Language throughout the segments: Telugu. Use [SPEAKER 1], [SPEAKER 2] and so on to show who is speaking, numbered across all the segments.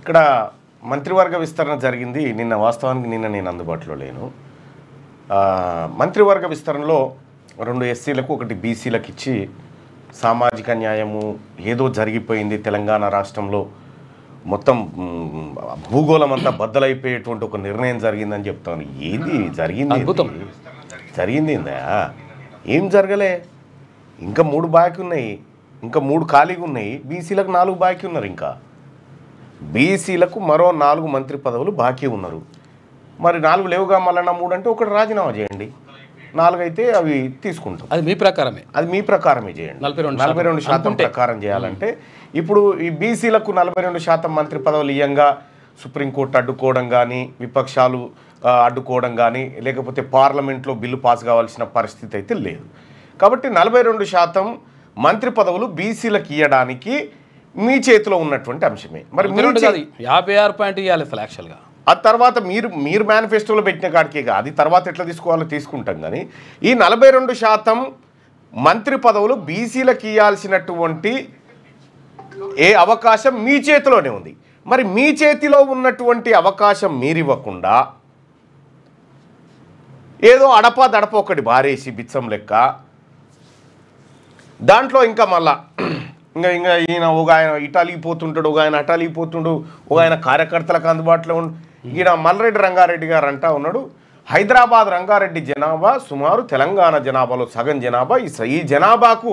[SPEAKER 1] ఇక్కడ మంత్రివర్గ విస్తరణ జరిగింది నిన్న. వాస్తవానికి నిన్న నేను అందుబాటులో లేను. మంత్రివర్గ విస్తరణలో 2 ఎస్సీలకు 1 బీసీలకు ఇచ్చి సామాజిక న్యాయము ఏదో జరిగిపోయింది తెలంగాణ రాష్ట్రంలో, మొత్తం భూగోళం అంతా బద్దలైపోయేటువంటి ఒక నిర్ణయం జరిగిందని చెప్తాను. ఏది జరిగింది? జరిగింది ఏందా? ఏం జరగలే. ఇంకా 3 బాకీ ఉన్నాయి, ఇంకా 3 ఖాళీగా ఉన్నాయి. బీసీలకు 4 బాకీ ఉన్నారు. ఇంకా బీసీలకు మరో 4 మంత్రి పదవులు బాకీ ఉన్నారు. మరి 4 లేవుగా, మళ్ళీ 3 అంటే 1 రాజీనామా చేయండి, 4 అయితే అవి తీసుకుంటాం.
[SPEAKER 2] అది మీ ప్రకారమే,
[SPEAKER 1] అది మీ ప్రకారమే చేయండి. 42% ప్రకారం చేయాలంటే ఇప్పుడు ఈ బీసీలకు 42% మంత్రి పదవులు ఇయ్యంగా సుప్రీంకోర్టు అడ్డుకోవడం కానీ, విపక్షాలు అడ్డుకోవడం కానీ, లేకపోతే పార్లమెంట్లో బిల్లు పాస్ కావాల్సిన పరిస్థితి అయితే లేదు. కాబట్టి 42% మంత్రి పదవులు బీసీలకు ఇవ్వడానికి మీ చేతిలో ఉన్నటువంటి అంశమే. మరి
[SPEAKER 2] 56 ఇవ్వాలి యాక్చువల్గా.
[SPEAKER 1] ఆ తర్వాత మీరు మేనిఫెస్టోలో పెట్టిన కాడికే కాదు, అది తర్వాత ఎట్లా తీసుకోవాలో తీసుకుంటాం. కానీ ఈ 42% మంత్రి పదవులు బీసీలకు ఇవ్వాల్సినటువంటి అవకాశం మీ చేతిలోనే ఉంది. మరి మీ చేతిలో ఉన్నటువంటి అవకాశం మీరివ్వకుండా ఏదో అడపా దడప ఒకటి బారేసి బిచ్చం లెక్క దాంట్లో ఇంకా మళ్ళా ఇంకా ఈయన ఒక ఆయన ఇటాలిపోతుంటాడు, ఒక ఆయన అటాలిపోతుండు, ఒక ఆయన కార్యకర్తలకు అందుబాటులో ఈయన మల్రెడ్డి రంగారెడ్డి గారు అంటా ఉన్నాడు, హైదరాబాద్ రంగారెడ్డి జనాభా సుమారు తెలంగాణ జనాభాలో సగం జనాభా, ఈ జనాభాకు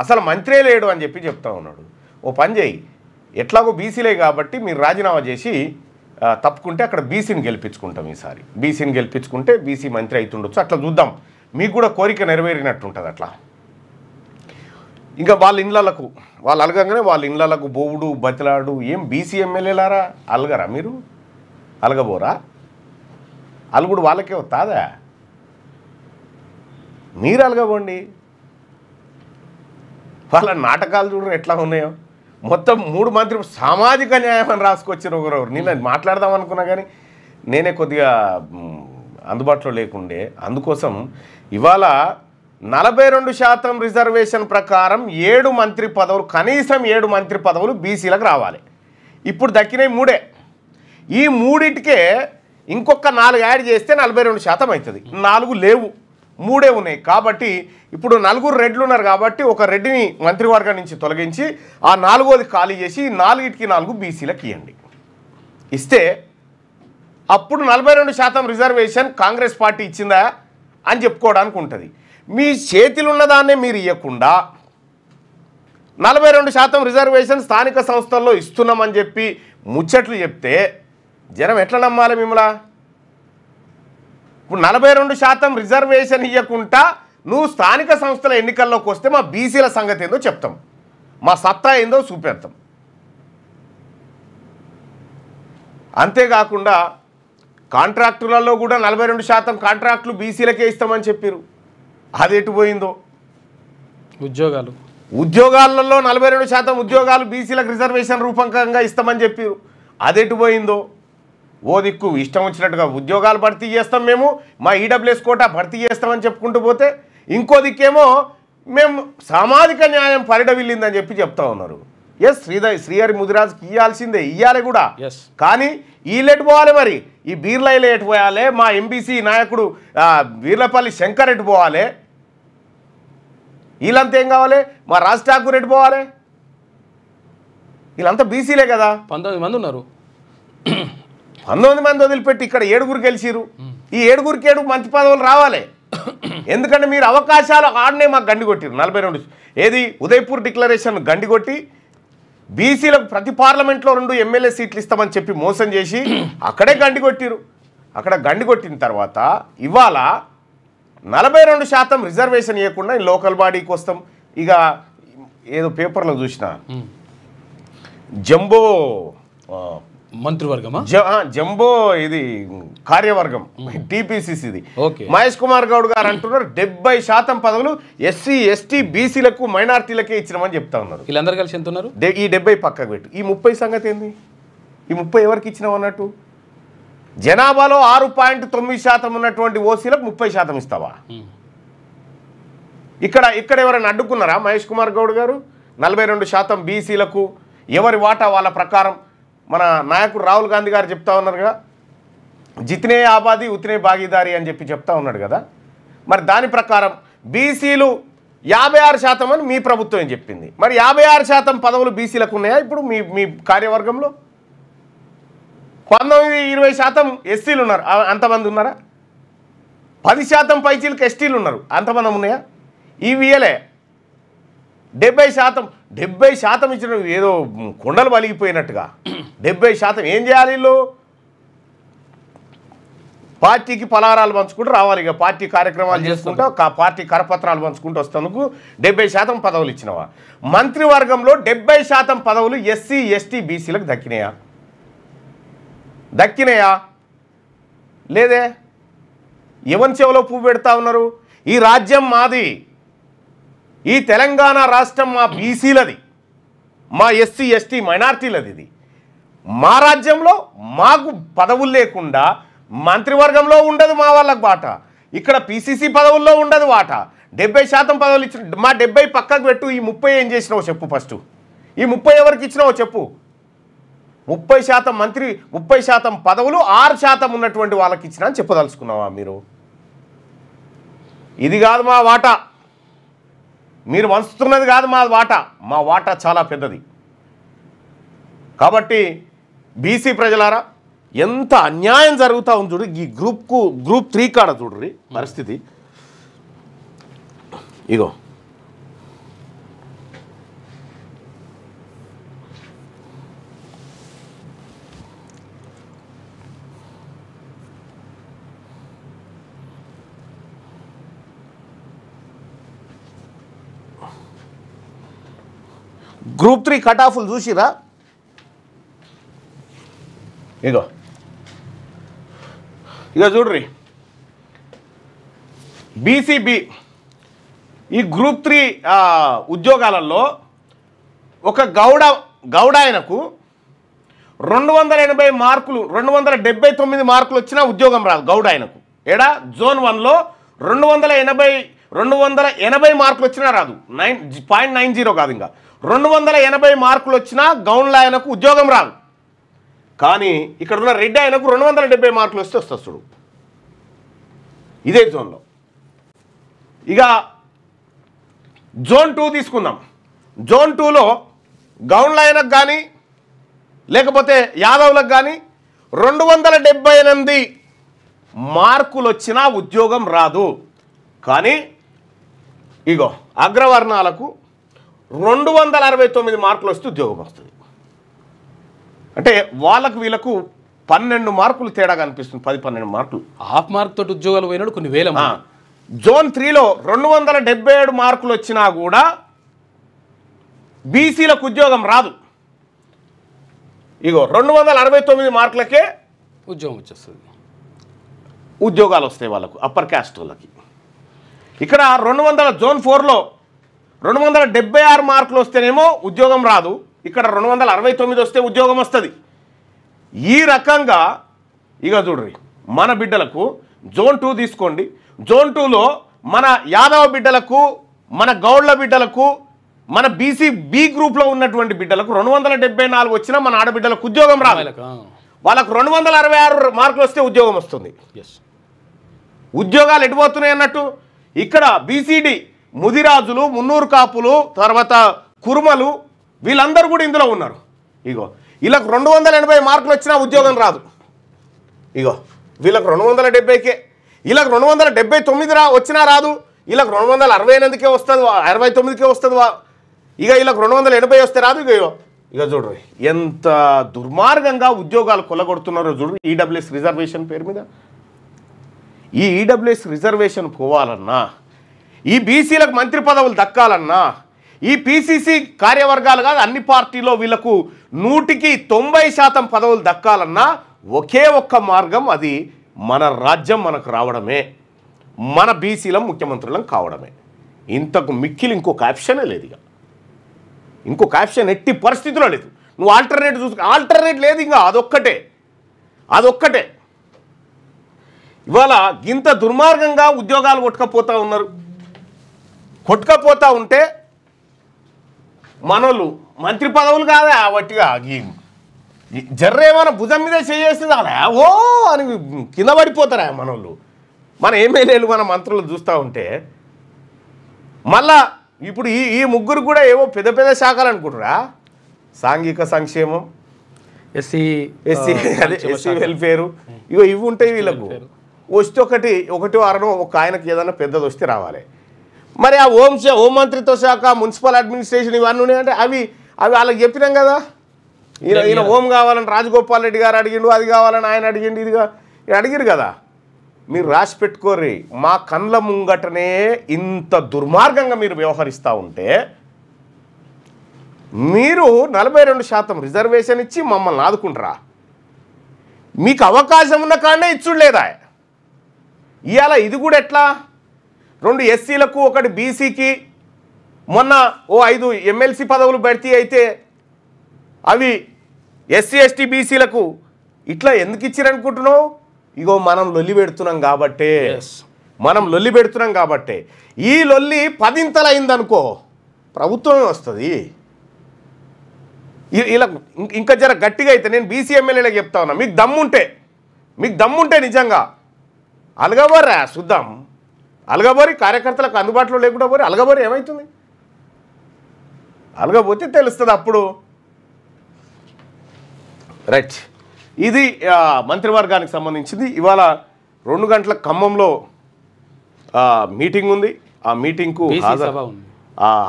[SPEAKER 1] అసలు మంత్రే లేడు అని చెప్తా ఉన్నాడు. ఓ పని చేయి, ఎట్లాగో బీసీలే కాబట్టి మీరు రాజీనామా చేసి తప్పుకుంటే అక్కడ బీసీని గెలిపించుకుంటాం. ఈసారి బీసీని గెలిపించుకుంటే బీసీ మంత్రి అవుతుండొచ్చు. అట్లా చూద్దాం, మీకు కూడా కోరిక నెరవేరినట్టు ఉంటుంది. అట్లా ఇంకా వాళ్ళ ఇండ్లకు వాళ్ళు అలగంగానే వాళ్ళ ఇండ్లకు బోవుడు బతిలాడు. ఏం బీసీ ఎమ్మెల్యేలారా అలగరా? మీరు అలగబోరా? అలుగుడు వాళ్ళకే వస్తాదా? మీరు అలగబోండి. వాళ్ళ నాటకాలు చూడరు ఎట్లా ఉన్నాయో. మొత్తం 3 మంత్రి సామాజిక న్యాయం అని రాసుకొచ్చారు ఒకరెవరు. నేను మాట్లాడదాం అనుకున్నా కానీ నేనే కొద్దిగా అందుబాటులో లేకుండే. అందుకోసం ఇవాళ 42% రిజర్వేషన్ ప్రకారం 7 మంత్రి పదవులు, కనీసం 7 మంత్రి పదవులు బీసీలకు రావాలి. ఇప్పుడు దక్కినవి 3. ఈ 3టికే ఇంకొక 4 యాడ్ చేస్తే 42% అవుతుంది. 4 లేవు, 3 ఉన్నాయి. కాబట్టి ఇప్పుడు 4 రెడ్లు ఉన్నారు కాబట్టి ఒక రెడ్డిని మంత్రివర్గం నుంచి తొలగించి ఆ 4వది ఖాళీ చేసి 4టికి 4 బీసీలకు ఇవ్వండి. ఇస్తే అప్పుడు 42% రిజర్వేషన్ కాంగ్రెస్ పార్టీ ఇచ్చిందా అని చెప్పుకోవడానికి ఉంటుంది. మీ చేతిలో ఉన్నదాన్నే మీరు ఇవ్వకుండా 42% రిజర్వేషన్ స్థానిక సంస్థల్లో ఇస్తున్నామని చెప్పి ముచ్చట్లు చెప్తే జనం ఎట్లా నమ్మాలి మిమ్మల్ని? ఇప్పుడు 42% రిజర్వేషన్ ఇవ్వకుండా నువ్వు స్థానిక సంస్థల ఎన్నికల్లోకి వస్తే మా బీసీల సంగతి ఏందో చెప్తాం, మా సత్తా ఏందో చూపెడతాం. అంతేకాకుండా కాంట్రాక్టులలో కూడా 42% కాంట్రాక్టులు బీసీలకే ఇస్తామని చెప్పారు. అది ఎటు పోయిందో? ఉద్యోగాలలో 42% ఉద్యోగాలు బీసీలకు రిజర్వేషన్ రూపకంగా ఇస్తామని చెప్పారు. అది ఎటు పోయిందో? ఓ దిక్కు ఇష్టం వచ్చినట్టుగా ఉద్యోగాలు భర్తీ చేస్తాం, మేము మా ఈడబ్ల్యూఎస్ కోటా భర్తీ చేస్తామని చెప్పుకుంటూ పోతే, ఇంకో దిక్కేమో మేము సామాజిక న్యాయం పరిడవిల్లిందని చెప్తా ఉన్నారు. ఎస్, శ్రీహరి ముదిరాజుకి ఇవ్వాల్సిందే, ఇవ్వాలి కూడా. కానీ వీళ్ళెటు పోవాలి? మరి ఈ బీర్లైలు ఎటు పోయాలి? మా ఎంబీసీ నాయకుడు వీర్లపల్లి శంకర్ ఎటు పోవాలి? వీళ్ళంతా ఏం కావాలి? మా రాజ్ ఠాకూర్ ఎటు పోవాలి? వీళ్ళంతా బీసీలే కదా.
[SPEAKER 2] 19 మంది ఉన్నారు.
[SPEAKER 1] 19 మంది వదిలిపెట్టి ఇక్కడ 7 గెలిచిరు. ఈ 7 మంత్రి పదవులు రావాలి. ఎందుకంటే మీరు అవకాశాలు ఆడనే మాకు గండి కొట్టిరు. 42 ఏది ఉదయపూర్ డిక్లరేషన్ గండి కొట్టి బీసీలకు ప్రతి పార్లమెంట్లో 2 ఎమ్మెల్యే సీట్లు ఇస్తామని చెప్పి మోసం చేసి అక్కడే గండి కొట్టిరు. అక్కడ గండి కొట్టిన తర్వాత ఇవాళ 42% రిజర్వేషన్ ఇవ్వకుండా లోకల్ బాడీకి వస్తాం. ఇక ఏదో పేపర్లో చూసిన జంబో
[SPEAKER 2] మంత్రివర్గం,
[SPEAKER 1] జంబో ఇది కార్యవర్గం టీపీసీసీది, మహేష్ కుమార్ గౌడ్ గారు అంటున్నారు 70% పదవులు ఎస్సీ ఎస్టీ బీసీలకు మైనార్టీలకే ఇచ్చినామని చెప్తా ఉన్నారు.
[SPEAKER 2] వీళ్ళందరూ కలిసి ఎంత ఉన్నారు?
[SPEAKER 1] ఈ 70 పక్కకు పెట్టు. ఈ 30 సంగతి ఏంది? ఈ 30 ఎవరికి ఇచ్చినావు అన్నట్టు? జనాభాలో 6.9% ఉన్నటువంటి ఓసీలకు 30% ఇస్తావా? ఇక్కడ ఎవరైనా అడ్డుకున్నారా? మహేష్ కుమార్ గౌడ్ గారు 42% బీసీలకు ఎవరి వాటా వాళ్ళ ప్రకారం మన నాయకుడు రాహుల్ గాంధీ గారు చెప్తా ఉన్నారు కదా, జితనే ఆబాది ఉతనే భాగీదారి అని చెప్తా ఉన్నాడు కదా. మరి దాని ప్రకారం బీసీలు 56% అని మీ ప్రభుత్వం ఏం చెప్పింది. మరి 56% పదవులు బీసీలకు ఉన్నాయా ఇప్పుడు మీ కార్యవర్గంలో? 19-20% ఎస్సీలు ఉన్నారు, అంతమంది ఉన్నారా? 10% పైచీలకు ఎస్టీలు ఉన్నారు, అంతమంది ఉన్నాయా? ఇవి ఇయ్యలే. 70% ఇచ్చిన ఏదో కొండలు వలిగిపోయినట్టుగా 70% ఏం చేయాలి వీళ్ళు? పార్టీకి పలహారాలు పంచుకుంటూ రావాలి, ఇక పార్టీ కార్యక్రమాలు చేసుకుంటూ పార్టీ కరపత్రాలు పంచుకుంటూ వస్తేందుకు 70% పదవులు ఇచ్చినవా? మంత్రివర్గంలో 70% పదవులు ఎస్సీ ఎస్టీ బీసీలకు దక్కినాయా? లేదే. ఎవరి చెవులో పువ్వు పెడతా ఉన్నారు? ఈ రాజ్యం మాది, ఈ తెలంగాణ రాష్ట్రం మా బీసీలది, మా ఎస్సీ ఎస్టీ మైనార్టీలది. ఇది మా రాజ్యంలో మాకు పదవులు లేకుండా మంత్రివర్గంలో ఉండదు మా వాళ్ళకు వాటా, ఇక్కడ పీసీసీ పదవుల్లో ఉండదు వాటా. 70% పదవులు ఇచ్చిన మా 70 పక్కకు పెట్టు, ఈ 30 ఏం చేసినావో చెప్పు. ఫస్ట్ ఈ 30 ఎవరికి ఇచ్చినావో చెప్పు. 30% మంత్రి 30% పదవులు 6% ఉన్నటువంటి వాళ్ళకి ఇచ్చినా అని చెప్పదలుచుకున్నావా మీరు? ఇది కాదు మా వాటా, మీరు వంచుతున్నది కాదు మా వాటా. మా వాటా చాలా పెద్దది. కాబట్టి బీసీ ప్రజలారా, ఎంత అన్యాయం జరుగుతూ ఉంది చూడు. ఈ గ్రూప్ 3 కాడ చూడ్రి పరిస్థితి. ఇగో గ్రూప్ 3 కట్ ఆఫ్లు చూసిరా? ఇక చూడ్రి, బీసీబీ ఈ గ్రూప్ 3 ఉద్యోగాలలో ఒక గౌడ ఆయనకు 280 మార్కులు 279 మార్కులు వచ్చినా ఉద్యోగం రాదు. గౌడ ఆయనకు ఏడా జోన్ 1లో 280 మార్కులు వచ్చినా రాదు. 9.90 కాదు, ఇంకా 280 మార్కులు వచ్చినా గౌండ్ల ఆయనకు ఉద్యోగం రాదు. కానీ ఇక్కడ ఉన్న రెడ్డి ఆయనకు 270 మార్కులు వస్తే వస్తాడు ఇదే జోన్లో. ఇక జోన్ 2 తీసుకుందాం. జోన్ 2లో గౌండ్ల ఆయనకు కానీ లేకపోతే యాదవులకు కానీ 278 మార్కులు వచ్చినా ఉద్యోగం రాదు. కానీ ఇగో అగ్రవర్ణాలకు 269 మార్కులు వస్తే ఉద్యోగం వస్తుంది. అంటే వాళ్ళకు వీళ్ళకు 12 మార్కులు తేడా కనిపిస్తుంది. 10-12 మార్కులు.
[SPEAKER 2] హాఫ్ మార్క్ తోటి ఉద్యోగాలు పోయినాడు కొన్ని వేల.
[SPEAKER 1] జోన్ 3లో 277 మార్కులు వచ్చినా కూడా బీసీలకు ఉద్యోగం రాదు. ఇగో 269 మార్కులకే
[SPEAKER 2] ఉద్యోగం వచ్చేస్తుంది,
[SPEAKER 1] ఉద్యోగాలు వస్తాయి వాళ్ళకు, అప్పర్ క్యాస్ట్ వాళ్ళకి. ఇక్కడ జోన్ 4లో 276 మార్కులు వస్తేనేమో ఉద్యోగం రాదు. ఇక్కడ 269 వస్తే ఉద్యోగం వస్తుంది. ఈ రకంగా ఇక చూడ్రి, మన బిడ్డలకు జోన్ 2 తీసుకోండి. జోన్ 2లో మన యాదవ బిడ్డలకు, మన గౌడ్ల బిడ్డలకు, మన బీసీ బి గ్రూప్లో ఉన్నటువంటి బిడ్డలకు 274 వచ్చినా మన ఆడబిడ్డలకు ఉద్యోగం రాదు. వాళ్ళకు 266 మార్కులు వస్తే ఉద్యోగం వస్తుంది. ఉద్యోగాలు ఎటుపోతున్నాయి అన్నట్టు. ఇక్కడ బీసీడీ ముదిరాజులు, మున్నూరు కాపులు, తర్వాత కురుమలు వీళ్ళందరూ కూడా ఇందులో ఉన్నారు. ఇగో వీళ్ళకు 280 మార్కులు వచ్చినా ఉద్యోగం రాదు. ఇగో వీళ్ళకు 270కే, వీళ్ళకు 279 వచ్చినా రాదు. వీళ్ళకు 268కే వస్తుంది, 69కే వస్తుంది. ఇక వీళ్ళకు 280 వస్తే రాదు. ఇక చూడ్రి ఎంత దుర్మార్గంగా ఉద్యోగాలు కొల్లగొడుతున్నారో చూడు. ఈడబ్ల్యూఎస్ రిజర్వేషన్ పేరు మీద ఈ ఈడబ్ల్యూఎస్ రిజర్వేషన్ పోవాలన్నా, ఈ బీసీలకు మంత్రి పదవులు దక్కాలన్నా, ఈ పీసీసీ కార్యవర్గాలు కాదు అన్ని పార్టీలో వీళ్ళకు 100% పదవులు దక్కాలన్నా ఒకే ఒక్క మార్గం, అది మన రాజ్యం మనకు రావడమే, మన బీసీలం ముఖ్యమంత్రులం కావడమే. ఇంతకు మిక్కిలి ఇంకొక ఆప్షనే లేదు. ఇక ఇంకొక ఆప్షన్ ఎట్టి పరిస్థితిలో లేదు. నువ్వు ఆల్టర్నేట్ ఆల్టర్నేట్ లేదు. ఇంకా అదొక్కటే. ఇవాళ ఇంత దుర్మార్గంగా ఉద్యోగాలు కొట్టుకపోతూ ఉన్నారు. కొట్టుకపోతూ ఉంటే మనోళ్ళు మంత్రి పదవులు కాదా వట్టిగా జర్రేమైనా భుజం మీద చేసేస్తుంది అలా ఓ అని కింద పడిపోతారా మనోళ్ళు, మన ఎమ్మెల్యేలు మన మంత్రులు చూస్తూ ఉంటే. మళ్ళా ఇప్పుడు ఈ ముగ్గురు కూడా ఏవో పెద్ద పెద్ద శాఖలు అనుకుంటారా, సాంఘిక సంక్షేమం, ఎస్సీ వెల్ఫేరు, ఇవి ఉంటాయి వీళ్ళకు. వస్తే ఒకటి వారం ఒక ఆయనకి ఏదైనా పెద్దది వస్తే రావాలి. మరి ఆ హోం మంత్రిత్వ శాఖ, మున్సిపల్ అడ్మినిస్ట్రేషన్ ఇవన్నీ ఉన్నాయంటే అవి వాళ్ళకి చెప్పినాం కదా. ఈయన హోం కావాలని రాజగోపాల్ రెడ్డి గారు అడిగిండు, అది కావాలని ఆయన అడిగిండు, ఇది అడిగిరు కదా. మీరు రాసి పెట్టుకోర్రి, మా కళ్ళ ముంగటనే ఇంత దుర్మార్గంగా మీరు వ్యవహరిస్తూ ఉంటే మీరు 42% రిజర్వేషన్ ఇచ్చి మమ్మల్ని ఆదుకుంటారా? మీకు అవకాశం ఉన్న కాడనే ఇచ్చుడు లేదా? ఇవాళ ఇది కూడా ఎట్లా, 2 ఎస్సీలకు 1 బీసీకి మొన్న 5 ఎమ్మెల్సీ పదవులు భర్తీ అయితే అవి ఎస్సీ ఎస్టీ బీసీలకు ఇట్లా ఎందుకు ఇచ్చిరనుకుంటున్నావు? ఇగో మనం లొల్లి పెడుతున్నాం కాబట్టే ఈ లొల్లి 10 అయిందనుకో ప్రభుత్వమే వస్తుంది. ఇలా ఇంకా జర గట్టిగా అయితే నేను బీసీ ఎమ్మెల్యేలకు చెప్తా ఉన్నా, మీకు దమ్ముంటే నిజంగా అలగబోరా చూద్దాం. అలగబోరి కార్యకర్తలకు అందుబాటులో లేకుండా పోరి అలగబోరి ఏమవుతుంది? అలగబోతే తెలుస్తుంది అప్పుడు. రైట్, ఇది మంత్రివర్గానికి సంబంధించింది. ఇవాళ 2 గంటల ఖమ్మంలో మీటింగ్ ఉంది. ఆ మీటింగ్కు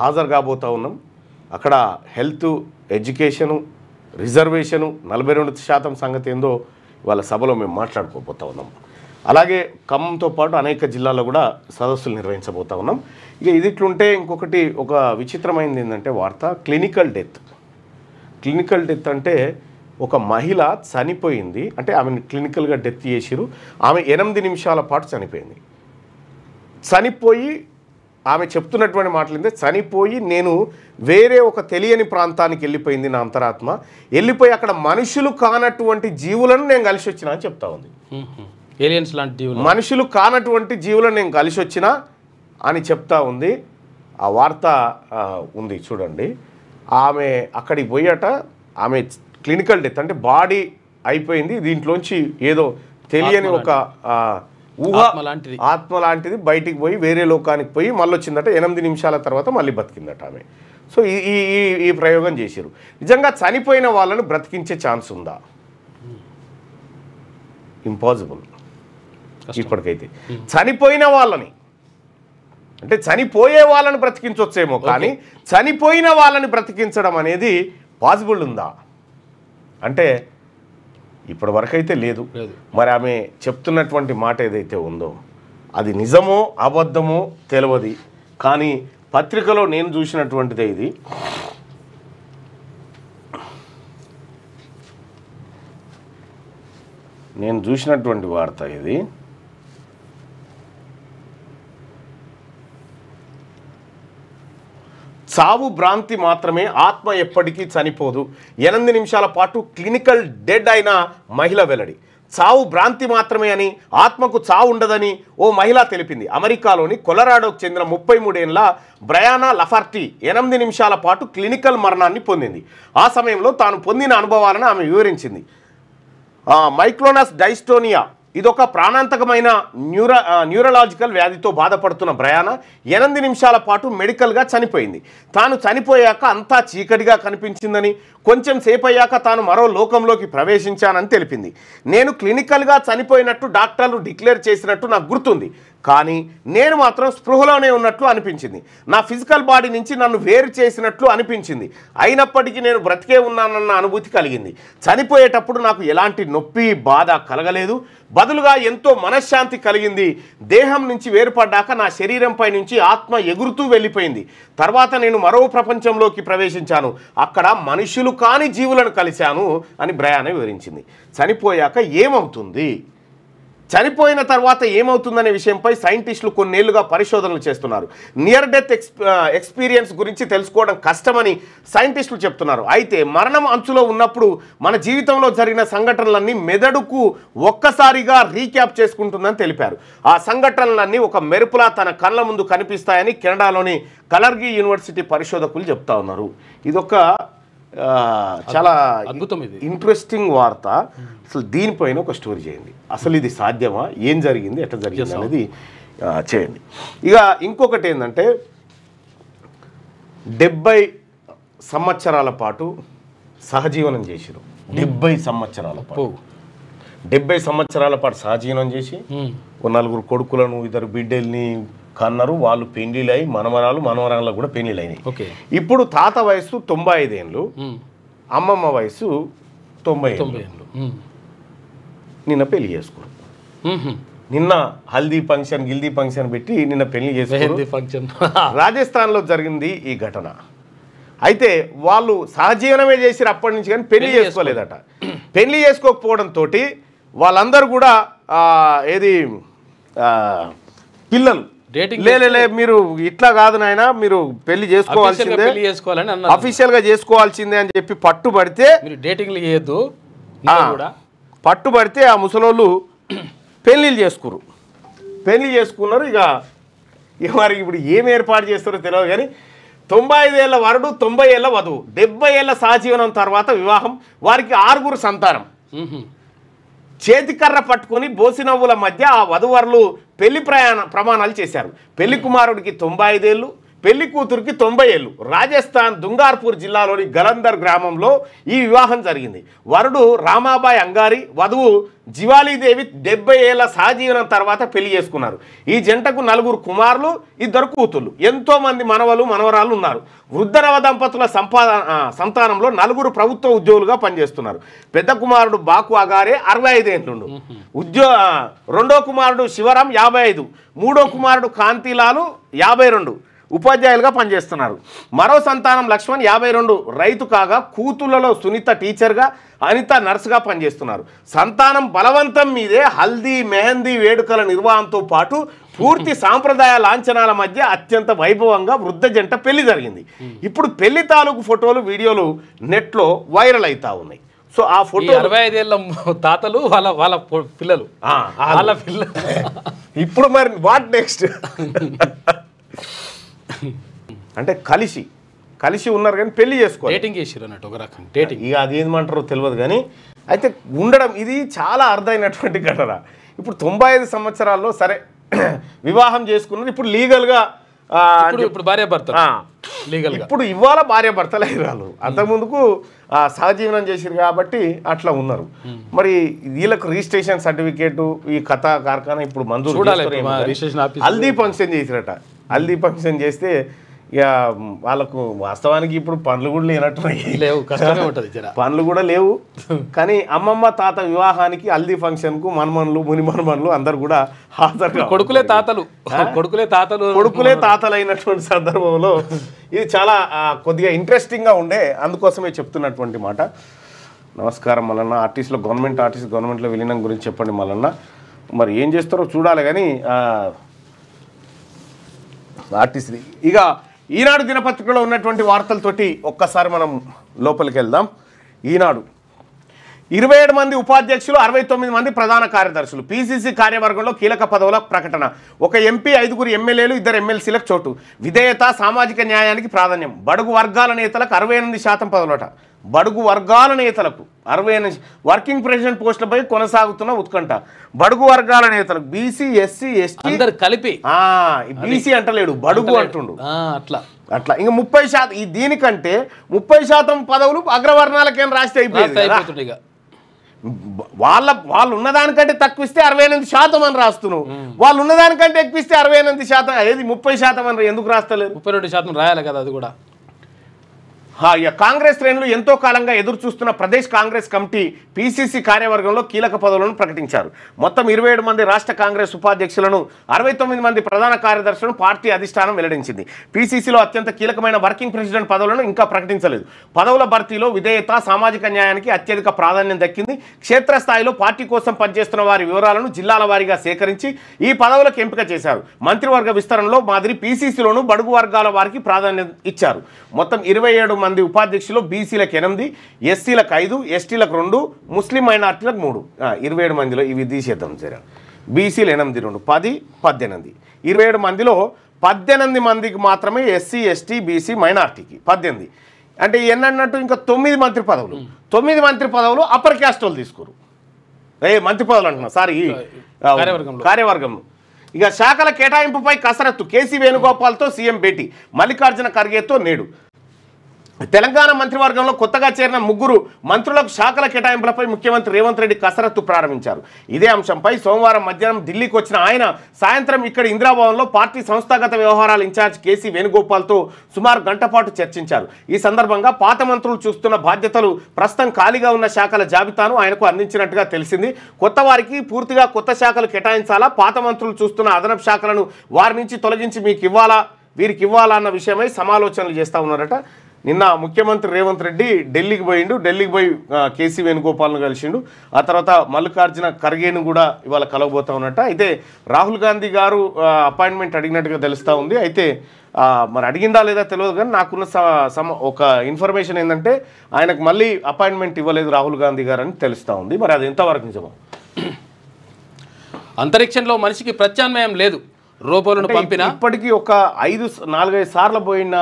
[SPEAKER 1] హాజరు కాబోతూ ఉన్నాం. అక్కడ హెల్త్, ఎడ్యుకేషను, రిజర్వేషను 42% సంగతి ఏందో ఇవాళ సభలో మేము మాట్లాడుకోబోతూ ఉన్నాం. అలాగే ఖమ్మంతో పాటు అనేక జిల్లాల్లో కూడా సదస్సులు నిర్వహించబోతూ ఉన్నాం. ఇక ఇది ఇట్లుంటే ఇంకొకటి ఒక విచిత్రమైనది ఏంటంటే వార్త, క్లినికల్ డెత్ అంటే ఒక మహిళ చనిపోయింది, అంటే ఆమెను క్లినికల్గా డెత్ చేసిరు. ఆమె 8 నిమిషాల పాటు చనిపోయింది. చనిపోయి ఆమె చెప్తున్నటువంటి మాటలు చనిపోయి నేను వేరే ఒక తెలియని ప్రాంతానికి వెళ్ళిపోయింది నా అంతరాత్మ, వెళ్ళిపోయి అక్కడ మనుషులు కానటువంటి జీవులను నేను కలిసి వచ్చినా అని చెప్తా ఉంది.
[SPEAKER 2] ఏలియన్స్ లాంటి జీవులు,
[SPEAKER 1] మనుషులు కానటువంటి జీవులను నేను కలిసి వచ్చినా అని చెప్తా ఉంది. ఆ వార్త ఉంది చూడండి. ఆమె అక్కడికి పోయాట, ఆమె క్లినికల్ డెత్ అంటే బాడీ అయిపోయింది, దీంట్లోంచి ఏదో తెలియని ఒక ఆత్మ లాంటిది బయటికి పోయి వేరే లోకానికి పోయి మళ్ళీ వచ్చిందట. 8 నిమిషాల తర్వాత మళ్ళీ బతికిందట ఆమె. సో ఈ ప్రయోగం చేశారు. నిజంగా చనిపోయిన వాళ్ళని బ్రతికించే ఛాన్స్ ఉందా? ఇంపాసిబుల్ ఇప్పటికైతే. చనిపోయిన వాళ్ళని అంటే చనిపోయే వాళ్ళని బ్రతికించవచ్చేమో, కానీ చనిపోయిన వాళ్ళని బ్రతికించడం అనేది పాసిబుల్ ఉందా అంటే ఇప్పటి వరకు అయితే లేదు. మరి ఆమె చెప్తున్నటువంటి మాట ఏదైతే ఉందో అది నిజమో అబద్ధమో తెలియదు, కానీ పత్రికలో నేను చూసినటువంటిదే ఇది. నేను చూసినటువంటి వార్త ఇది. చావు భ్రాంతి మాత్రమే, ఆత్మ ఎప్పటికీ చనిపోదు. 8 నిమిషాల పాటు క్లినికల్ డెడ్ అయిన మహిళ వెల్లడి. చావు భ్రాంతి మాత్రమే అని, ఆత్మకు చావు ఉండదని ఓ మహిళ తెలిపింది. అమెరికాలోని కొలరాడోకు చెందిన 33 ఏళ్ల బ్రయానా లఫార్టీ 8 నిమిషాల పాటు క్లినికల్ మరణాన్ని పొందింది. ఆ సమయంలో తాను పొందిన అనుభవాలను ఆమె వివరించింది. మైక్లోనస్ డైస్టోనియా ఇదొక ప్రాణాంతకమైన న్యూరలాజికల్ వ్యాధితో బాధపడుతున్న బ్రయానా 8 నిమిషాల పాటు మెడికల్గా చనిపోయింది. తాను చనిపోయాక అంతా చీకటిగా కనిపించిందని, కొంచెం సేపు అయ్యాక తాను మరో లోకంలోకి ప్రవేశించానని తెలిపింది. నేను క్లినికల్గా చనిపోయినట్టు డాక్టర్లు డిక్లేర్ చేసినట్టు నాకు గుర్తుంది, కానీ నేను మాత్రం స్పృహలోనే ఉన్నట్లు అనిపించింది. నా ఫిజికల్ బాడీ నుంచి నన్ను వేరు చేసినట్లు అనిపించింది. అయినప్పటికీ నేను బ్రతికే ఉన్నానన్న అనుభూతి కలిగింది. చనిపోయేటప్పుడు నాకు ఎలాంటి నొప్పి, బాధ కలగలేదు. బదులుగా ఎంతో మనశ్శాంతి కలిగింది. దేహం నుంచి వేరుపడ్డాక నా శరీరంపై నుంచి ఆత్మ ఎగురుతూ వెళ్ళిపోయింది. తర్వాత నేను మరో ప్రపంచంలోకి ప్రవేశించాను. అక్కడ మనుషులు కాని జీవులను కలిశాను అని బ్రయానా వివరించింది. చనిపోయాక ఏమవుతుంది, చనిపోయిన తర్వాత ఏమవుతుందనే విషయంపై సైంటిస్టులు కొన్నేళ్లుగా పరిశోధనలు చేస్తున్నారు. నియర్ డెత్ ఎక్స్పీరియన్స్ గురించి తెలుసుకోవడం కష్టమని సైంటిస్టులు చెప్తున్నారు. అయితే మరణం అంచులో ఉన్నప్పుడు మన జీవితంలో జరిగిన సంఘటనలన్నీ మెదడుకు ఒక్కసారిగా రీక్యాప్ చేసుకుంటుందని తెలిపారు. ఆ సంఘటనలన్నీ ఒక మెరుపులా తన కళ్ళ ముందు కనిపిస్తాయని కెనడాలోని కలర్గీ యూనివర్సిటీ పరిశోధకులు చెప్తా ఉన్నారు. ఇదొక చాలా
[SPEAKER 2] అద్భుతం ఇది.
[SPEAKER 1] ఇంట్రెస్టింగ్ వార్త. అసలు దీనిపైన ఒక స్టోరీ చేయండి. అసలు ఇది సాధ్యమా, ఏం జరిగింది, ఎట్లా జరిగింది అనేది చేయండి. ఇక ఇంకొకటి ఏంటంటే 70 సంవత్సరాల పాటు సహజీవనం చేసిరు. 70 సంవత్సరాల పాటు 70 సంవత్సరాల పాటు సహజీవనం చేసి ఓ 4 కొడుకులను 2 బిడ్డల్ని కన్నారు. వాళ్ళు పెళ్లిళ్ళై మనవరాలకు కూడా పెళ్లిళ్ళు అయినాయి. ఇప్పుడు తాత వయసు 95 ఏళ్ళు, అమ్మమ్మ వయసు 90 ఏళ్ళు. నిన్న పెళ్లి చేసుకున్నారు. నిన్న హల్దీ ఫంక్షన్ గిల్దీ ఫంక్షన్ పెట్టి నిన్న పెళ్లి చేసుకున్నారు. రాజస్థాన్లో జరిగింది ఈ ఘటన. అయితే వాళ్ళు సహజీవనమే చేసిరు అప్పటి నుంచి, కానీ పెళ్లి చేసుకోలేదట. పెళ్లి చేసుకోకపోవడంతో వాళ్ళందరూ కూడా పిల్లలు లే మీరు ఇట్లా కాదు నాయన, మీరు పెళ్లి చేసుకోవాల్సిందే, అఫీషియల్ గా చేసుకోవాల్సిందే అని చెప్పి పట్టుబడితే పట్టుబడితే ఆ ముసలోళ్ళు పెళ్లిళ్ళు చేసుకున్నారు. ఇక మరి ఇప్పుడు ఏం ఏర్పాటు చేస్తారో తెలియదు, కానీ 95 ఏళ్ల వరుడు 90 ఏళ్ల వధువు 70 ఏళ్ల సహజీవనం తర్వాత వివాహం. వారికి 6 సంతానం. చేతికర్ర పట్టుకొని బోసినవ్వుల మధ్య ఆ వధువరులు పెళ్లి ప్రమాణాలు చేశారు. పెళ్లి కుమారుడికి 95 ఏళ్ళు, పెళ్లి కూతురికి 90 ఏళ్ళు. రాజస్థాన్ దుంగార్పూర్ జిల్లాలోని గలందర్ గ్రామంలో ఈ వివాహం జరిగింది. వరుడు రామాబాయ్ అంగారి, వధువు జివాలీదేవి 70 ఏళ్ల సహజీవనం తర్వాత పెళ్లి చేసుకున్నారు. ఈ జంటకు 4 కుమారులు, 2 కూతుళ్ళు, ఎంతో మంది మనవలు మనవరాలు ఉన్నారు. వృద్ధ నవ దంపతుల సంతానంలో 4 ప్రభుత్వ ఉద్యోగులుగా పనిచేస్తున్నారు. పెద్ద కుమారుడు బాకు అగారే 65 ఏళ్ళు, రెండో కుమారుడు శివరాం 55, మూడో కుమారుడు కాంతిలాలు 52 ఉపాధ్యాయులుగా పనిచేస్తున్నారు. మరో సంతానం లక్ష్మణ్ 52 రైతు కాగా, కూతుళ్లలో సునీత టీచర్గా, అనిత నర్సుగా పనిచేస్తున్నారు. సంతానం బలవంతం మీదే హల్దీ మెహందీ వేడుకల నిర్వహణతో పాటు పూర్తి సాంప్రదాయ లాంఛనాల మధ్య అత్యంత వైభవంగా వృద్ధ జంట పెళ్లి జరిగింది. ఇప్పుడు పెళ్లి తాలూకు ఫోటోలు, వీడియోలు నెట్లో వైరల్ అవుతా ఉన్నాయి. సో ఆ ఫోటో
[SPEAKER 2] 65 ఏళ్ళ తాతలు వాళ్ళ పిల్లలు
[SPEAKER 1] ఇప్పుడు మరి వాట్ నెక్స్ట్ అంటే కలిసి ఉన్నారు కానీ పెళ్లి చేసుకోవాలి,
[SPEAKER 2] డేటింగ్ చేసిరు అన్నట్టు ఒక రకం డేటింగ్.
[SPEAKER 1] ఇక అది ఏమంటారో తెలియదు, కానీ అయితే ఉండడం ఇది చాలా అర్థమైనటువంటి ఘటన. ఇప్పుడు 95 సంవత్సరాల్లో సరే వివాహం చేసుకున్నారు. ఇప్పుడు లీగల్గా
[SPEAKER 2] ఇప్పుడు భార్యాభర్త లీగల్
[SPEAKER 1] ఇప్పుడు ఇవాళ భార్యాభర్తలు అయ్యారు. అంతకుముందుకు సహజీవనం చేసిరు కాబట్టి అట్లా ఉన్నారు. మరి వీళ్ళకు రిజిస్ట్రేషన్ సర్టిఫికేట్ ఈ కథ కార్ఖానా ఇప్పుడు మంజూరు హల్దీ ఫంక్షన్ చేసిరట. హల్దీ ఫంక్షన్ చేస్తే ఇక వాళ్ళకు వాస్తవానికి ఇప్పుడు పనులు కూడా లేనట్టున్నాయి, పనులు కూడా లేవు. కానీ అమ్మమ్మ తాత వివాహానికి హల్దీ ఫంక్షన్కు మనమన్లు మునిమనమన్లు అందరు కూడా హాజరుగా
[SPEAKER 2] కొడుకులే
[SPEAKER 1] తాతలు అయినటువంటి సందర్భంలో ఇది చాలా కొద్దిగా ఇంట్రెస్టింగ్గా ఉండే, అందుకోసమే చెప్తున్నటువంటి మాట. నమస్కారం మల్లన్న. ఆర్టిస్టులో గవర్నమెంట్లో విలీనం గురించి చెప్పండి మల్లన్న. మరి ఏం చేస్తారో చూడాలి, కానీ ఆర్టిస్ట్ ఇక ఈనాడు దినపత్రికలో ఉన్నటువంటి వార్తలతోటి ఒక్కసారి మనం లోపలికి వెళ్దాం. ఈనాడు 27 మంది ఉపాధ్యక్షులు, 69 మంది ప్రధాన కార్యదర్శులు. పీసీసీ కార్యవర్గంలో కీలక పదవుల ప్రకటన. ఒక ఎంపీ, 5 ఎమ్మెల్యేలు, 2 ఎమ్మెల్సీలకు చోటు. విధేయత, సామాజిక న్యాయానికి ప్రాధాన్యం. బడుగు వర్గాల నేతలకు 68% పదవులట. బడుగు వర్గాల నేతలకు 68 వర్కింగ్ ప్రెసిడెంట్ పోస్టులపై కొనసాగుతున్న ఉత్కంఠ. బడుగు వర్గాల నేతలకు బీసీ, ఎస్సీ, ఎస్టీ
[SPEAKER 2] కలిపి,
[SPEAKER 1] బీసీ అంటలేడు, బడుగు అంటుండు. అట్లా ఇంకా 30% దీనికంటే 30% పదవులు అగ్రవర్ణాలకేం రాస్తే అయిపోయింది. వాళ్ళు ఉన్నదానికంటే తక్కువ ఇస్తే 68% అని రాస్తున్నావు, వాళ్ళు ఉన్నదానికంటే ఎక్కువ ఇస్తే 68%. ఏది 30% అని ఎందుకు రాస్తలేదు?
[SPEAKER 2] 32% రాయాలి కదా. అది కూడా
[SPEAKER 1] కాంగ్రెస్ శ్రేణులు ఎంతో కాలంగా ఎదురు చూస్తున్న ప్రదేశ్ కాంగ్రెస్ కమిటీ పీసీసీ కార్యవర్గంలో కీలక పదవులను ప్రకటించారు. మొత్తం 27 మంది రాష్ట్ర కాంగ్రెస్ ఉపాధ్యక్షులను, 69 మంది ప్రధాన కార్యదర్శులను పార్టీ అధిష్టానం వెల్లడించింది. పీసీసీలో అత్యంత కీలకమైన వర్కింగ్ ప్రెసిడెంట్ పదవులను ఇంకా ప్రకటించలేదు. పదవుల భర్తీలో విధేయత, సామాజిక న్యాయానికి అత్యధిక ప్రాధాన్యం దక్కింది. క్షేత్రస్థాయిలో పార్టీ కోసం పనిచేస్తున్న వారి వివరాలను జిల్లాల వారీగా సేకరించి ఈ పదవులకు ఎంపిక చేశారు. మంత్రివర్గ విస్తరణలో మాదిరి పీసీసీలోనూ బడుగు వర్గాల వారికి ప్రాధాన్యత ఇచ్చారు. మొత్తం 27 మంది ఉపాధ్యక్షులు, బీసీలకు 8, ఎస్సీలకు 5, ఎస్టీలకు 2, ముస్లిం మైనార్టీలకు 3. 27 మందిలో ఇవి తీసేద్దాం సరే. బీసీలు 8, 2, 10, 18. 27 మందిలో 18 మందికి మాత్రమే ఎస్సీ, ఎస్టీ, బీసీ, మైనార్టీకి 18. అంటే ఎన్నన్నట్టు ఇంకా 9 మంత్రి పదవులు 9 మంత్రి పదవులు అప్పర్ క్యాస్ట్ వాళ్ళు తీసుకోరు మంత్రి పదవులు అంటున్నా సారీ కార్యవర్గంలో ఇక శాఖల కేటాయింపుపై కసరత్తు కేసీ వేణుగోపాల్తో సీఎం భేటీ మల్లికార్జున ఖర్గేతో నేడు తెలంగాణ మంత్రివర్గంలో కొత్తగా చేరిన 3 మంత్రులకు శాఖల కేటాయింపులపై ముఖ్యమంత్రి రేవంత్ రెడ్డి కసరత్తు ప్రారంభించారు ఇదే అంశంపై సోమవారం మధ్యాహ్నం ఢిల్లీకి వచ్చిన ఆయన సాయంత్రం ఇక్కడ ఇందిరాభవన్లో పార్టీ సంస్థాగత వ్యవహారాల ఇన్ఛార్జ్ కేసీ వేణుగోపాల్తో సుమారు గంట పాటు చర్చించారు ఈ సందర్భంగా పాత మంత్రులు చూస్తున్న బాధ్యతలు ప్రస్తుతం ఖాళీగా ఉన్న శాఖల జాబితాను ఆయనకు అందించినట్టుగా తెలిసింది కొత్త వారికి పూర్తిగా కొత్త శాఖలు కేటాయించాలా పాత మంత్రులు చూస్తున్న అదనపు శాఖలను వారి నుంచి తొలగించి మీకు ఇవ్వాలా వీరికి ఇవ్వాలా అన్న విషయమై సమాలోచనలు చేస్తూ ఉన్నారట నిన్న ముఖ్యమంత్రి రేవంత్ రెడ్డి ఢిల్లీకి పోయి కేసీ వేణుగోపాల్ను కలిసిండు ఆ తర్వాత మల్లికార్జున ఖర్గేను కూడా ఇవాళ కలవబోతా ఉన్నట్ట అయితే రాహుల్ గాంధీ గారు అపాయింట్మెంట్ అడిగినట్టుగా తెలుస్తూ ఉంది అయితే మరి అడిగిందా లేదా తెలియదు కానీ నాకున్న ఒక ఇన్ఫర్మేషన్ ఏంటంటే ఆయనకు మళ్ళీ అపాయింట్మెంట్ ఇవ్వలేదు రాహుల్ గాంధీ గారు అని తెలుస్తూ ఉంది మరి అది ఎంతవరకు నిజమో
[SPEAKER 2] అంతరిక్షంలో మనిషికి ప్రత్యామ్నాయం లేదు రోబోలను పంపిన
[SPEAKER 1] ఇప్పటికీ ఒక 4-5 సార్లు పోయిన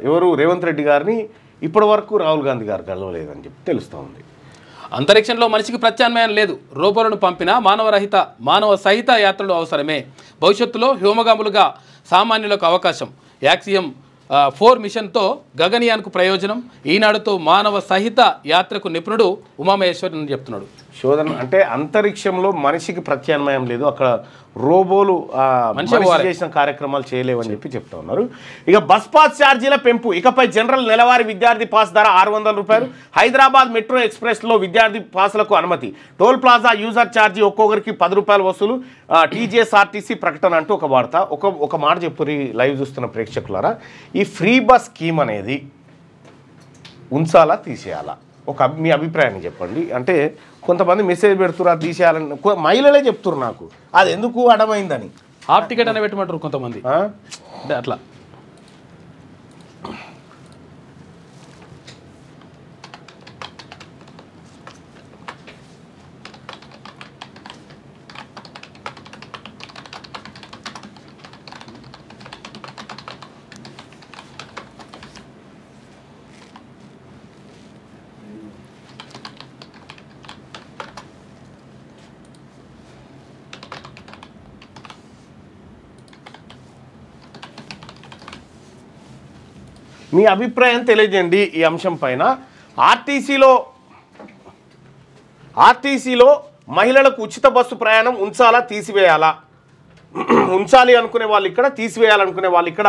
[SPEAKER 1] ఎవరు రేవంత్ రెడ్డి గారిని ఇప్పటి వరకు రాహుల్ గాంధీ గారు కలవలేదని చెప్పి తెలుస్తూ ఉంది
[SPEAKER 2] అంతరిక్షంలో మనిషికి ప్రత్యామ్నాయం లేదు రోబోలను పంపిన మానవ సహిత యాత్రలు అవసరమే భవిష్యత్తులో వ్యోమగాములుగా సామాన్యులకు అవకాశం యాక్సియం 4 మిషన్తో గగనయాన్కు ప్రయోజనం ఈనాడుతో మానవ సహిత యాత్రకు నిపుణుడు ఉమామహేశ్వరి చెప్తున్నాడు
[SPEAKER 1] శోధన అంటే అంతరిక్షంలో మనిషికి ప్రత్యామ్నాయం లేదు అక్కడ రోబోలు మనిషి చేసిన కార్యక్రమాలు చేయలేవని చెప్పి చెప్తా ఉన్నారు ఇక బస్ పాస్ ఛార్జీల పెంపు ఇకపై జనరల్ నెలవారీ విద్యార్థి పాస్ ధర 600 రూపాయలు హైదరాబాద్ మెట్రో ఎక్స్ప్రెస్లో విద్యార్థి పాస్లకు అనుమతి టోల్ ప్లాజా యూజర్ ఛార్జీ ఒక్కొక్కరికి 10 రూపాయలు వసూలు టీజీఎస్ఆర్టీసీ ప్రకటన అంటూ ఒక వార్త ఒక మాట చెప్పురి లైవ్ చూస్తున్న ప్రేక్షకులారా ఈ ఫ్రీ బస్ స్కీమ్ అనేది ఉంచాలా తీసేయాలా మీ అభిప్రాయాన్ని చెప్పండి అంటే కొంతమంది మెసేజ్ పెడుతున్నారు తీసేయాలని మహిళలే చెప్తున్నారు నాకు అది ఎందుకు అడమైందని
[SPEAKER 2] హాఫ్ టికెట్ అనే పెట్టమంటారు కొంతమంది అంటే అట్లా
[SPEAKER 1] మీ అభిప్రాయం తెలియజేయండి ఈ అంశం పైన ఆర్టీసీలో మహిళలకు ఉచిత బస్సు ప్రయాణం ఉంచాలా తీసివేయాలా ఉంచాలి అనుకునే వాళ్ళు ఇక్కడ తీసివేయాలనుకునే వాళ్ళు ఇక్కడ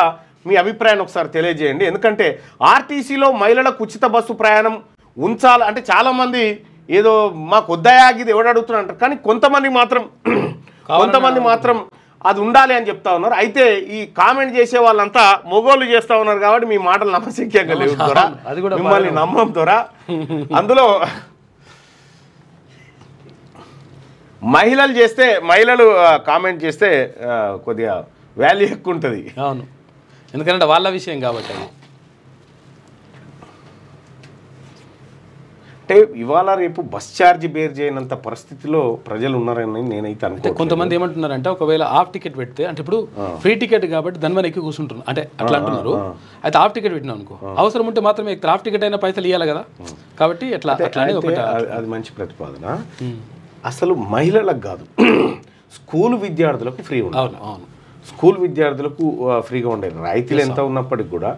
[SPEAKER 1] మీ అభిప్రాయాన్ని ఒకసారి తెలియజేయండి ఎందుకంటే ఆర్టీసీలో మహిళలకు ఉచిత బస్సు ప్రయాణం ఉంచాలి అంటే చాలామంది ఏదో మాకు వద్దయాగిది ఎవడు అడుగుతున్నారు కానీ కొంతమంది మాత్రం అది ఉండాలి అని చెప్తా ఉన్నారు అయితే ఈ కామెంట్ చేసే వాళ్ళంతా మొగోళ్ళు చేస్తూ ఉన్నారు కాబట్టి మీ మాటలు నమ్మశక్యంగా లేవు దొరా మిమ్మల్ని నమ్మం దొరా అందులో మహిళలు కామెంట్ చేస్తే కొద్దిగా వాల్యూ ఎక్కువ ఉంటుంది
[SPEAKER 2] అవును ఎందుకంటే వాళ్ళ విషయం కాబట్టి
[SPEAKER 1] అంటే ఇవాళ రేపు బస్ ఛార్జ్ బేర్ చేయనంత పరిస్థితిలో ప్రజలు ఉన్నారని నేనైతే అనుకుంటున్నాను
[SPEAKER 2] కొంతమంది ఏమంటున్నారంటే ఒకవేళ హాఫ్ టికెట్ పెడితే అంటే ఇప్పుడు ఫ్రీ టికెట్ కాబట్టి దాని మీద ఎక్కువ కూర్చుంటున్నారు అంటే అట్లా అంటున్నారు అయితే హాఫ్ టికెట్ పెట్టినా అనుకో అవసరం ఉంటే మాత్రమే హాఫ్ టికెట్ అయినా పైసలు ఇవ్వాలి కదా కాబట్టి ఎట్లా
[SPEAKER 1] అది మంచి ప్రతిపాదన అసలు మహిళలకు కాదు స్కూల్ విద్యార్థులకు ఫ్రీ ఉండాలి స్కూల్ విద్యార్థులకు ఫ్రీగా ఉండేది రాయితీలు ఎంత ఉన్నప్పటికి కూడా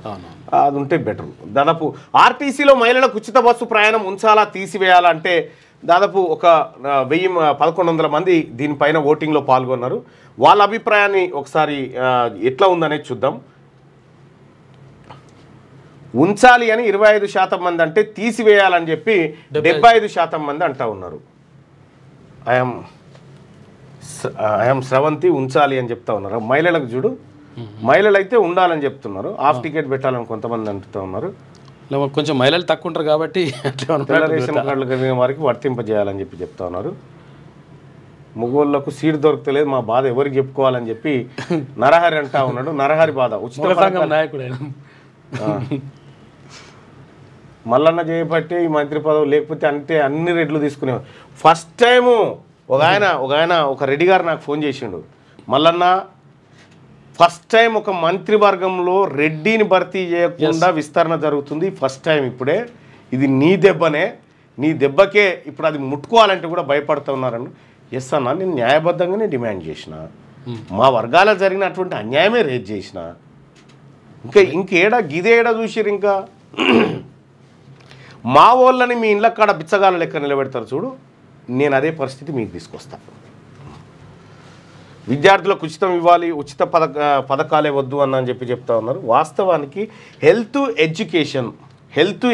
[SPEAKER 1] అది ఉంటే బెటర్ దాదాపు ఆర్టీసీలో మహిళలకు ఉచిత బస్సు ప్రయాణం ఉంచాలా తీసివేయాలా అంటే దాదాపు ఒక 1100 మంది దీనిపైన ఓటింగ్లో పాల్గొన్నారు వాళ్ళ అభిప్రాయాన్ని ఒకసారి ఎట్లా ఉందనేది చూద్దాం ఉంచాలి అని 25% మంది అంటే తీసివేయాలని చెప్పి 75% మంది అంటా ఉన్నారు ఐఎమ్ స్రవంతి ఉంచాలి అని చెప్తా ఉన్నారు మహిళలకు చూడు మహిళలు అయితే ఉండాలని చెప్తున్నారు హాఫ్ టికెట్ పెట్టాలని కొంతమంది అంటుతూ ఉన్నారు
[SPEAKER 2] కొంచెం మహిళలు తక్కువ ఉంటారు కాబట్టి
[SPEAKER 1] రేషన్ కార్డులు కలిగిన వారికి వర్తింపజేయాలని చెప్పి చెప్తా ఉన్నారు మగోళ్ళకు సీట్ దొరకలేదు మా బాధ ఎవరికి చెప్పుకోవాలని చెప్పి నరహరి అంటా ఉన్నాడు నరహరి బాధ ఉచిత
[SPEAKER 2] నాయకుడు
[SPEAKER 1] మల్లన్న చేయబట్టే ఈ మంత్రి పదవి లేకపోతే అంటే అన్ని రెట్లు తీసుకునేవారు ఫస్ట్ టైము ఒక ఆయన ఒక రెడ్డి గారు నాకు ఫోన్ చేసిండు మల్లన్న ఫస్ట్ టైం ఒక మంత్రివర్గంలో రెడ్డిని భర్తీ చేయకుండా విస్తరణ జరుగుతుంది. ఫస్ట్ టైం ఇప్పుడే. ఇది నీ దెబ్బనే, నీ దెబ్బకే ఇప్పుడు అది ముట్టుకోవాలంటే కూడా భయపడుతున్నారని. ఎస్ అన్న, నేను న్యాయబద్ధంగానే డిమాండ్ చేసిన, మా వర్గాల జరిగినటువంటి అన్యాయమే రేజ్ చేసిన. ఇంకేడా గిదేడా చూసిరు. ఇంకా మా వాళ్ళని మీ ఇళ్ళ కాడ బిచ్చగాల లెక్క నిలబెడతారు చూడు, నేను అదే పరిస్థితి మీకు తీసుకొస్తాను. విద్యార్థులకు ఉచితం ఇవ్వాలి, ఉచిత పథకాలే వద్దు అని చెప్తా ఉన్నారు. వాస్తవానికి హెల్త్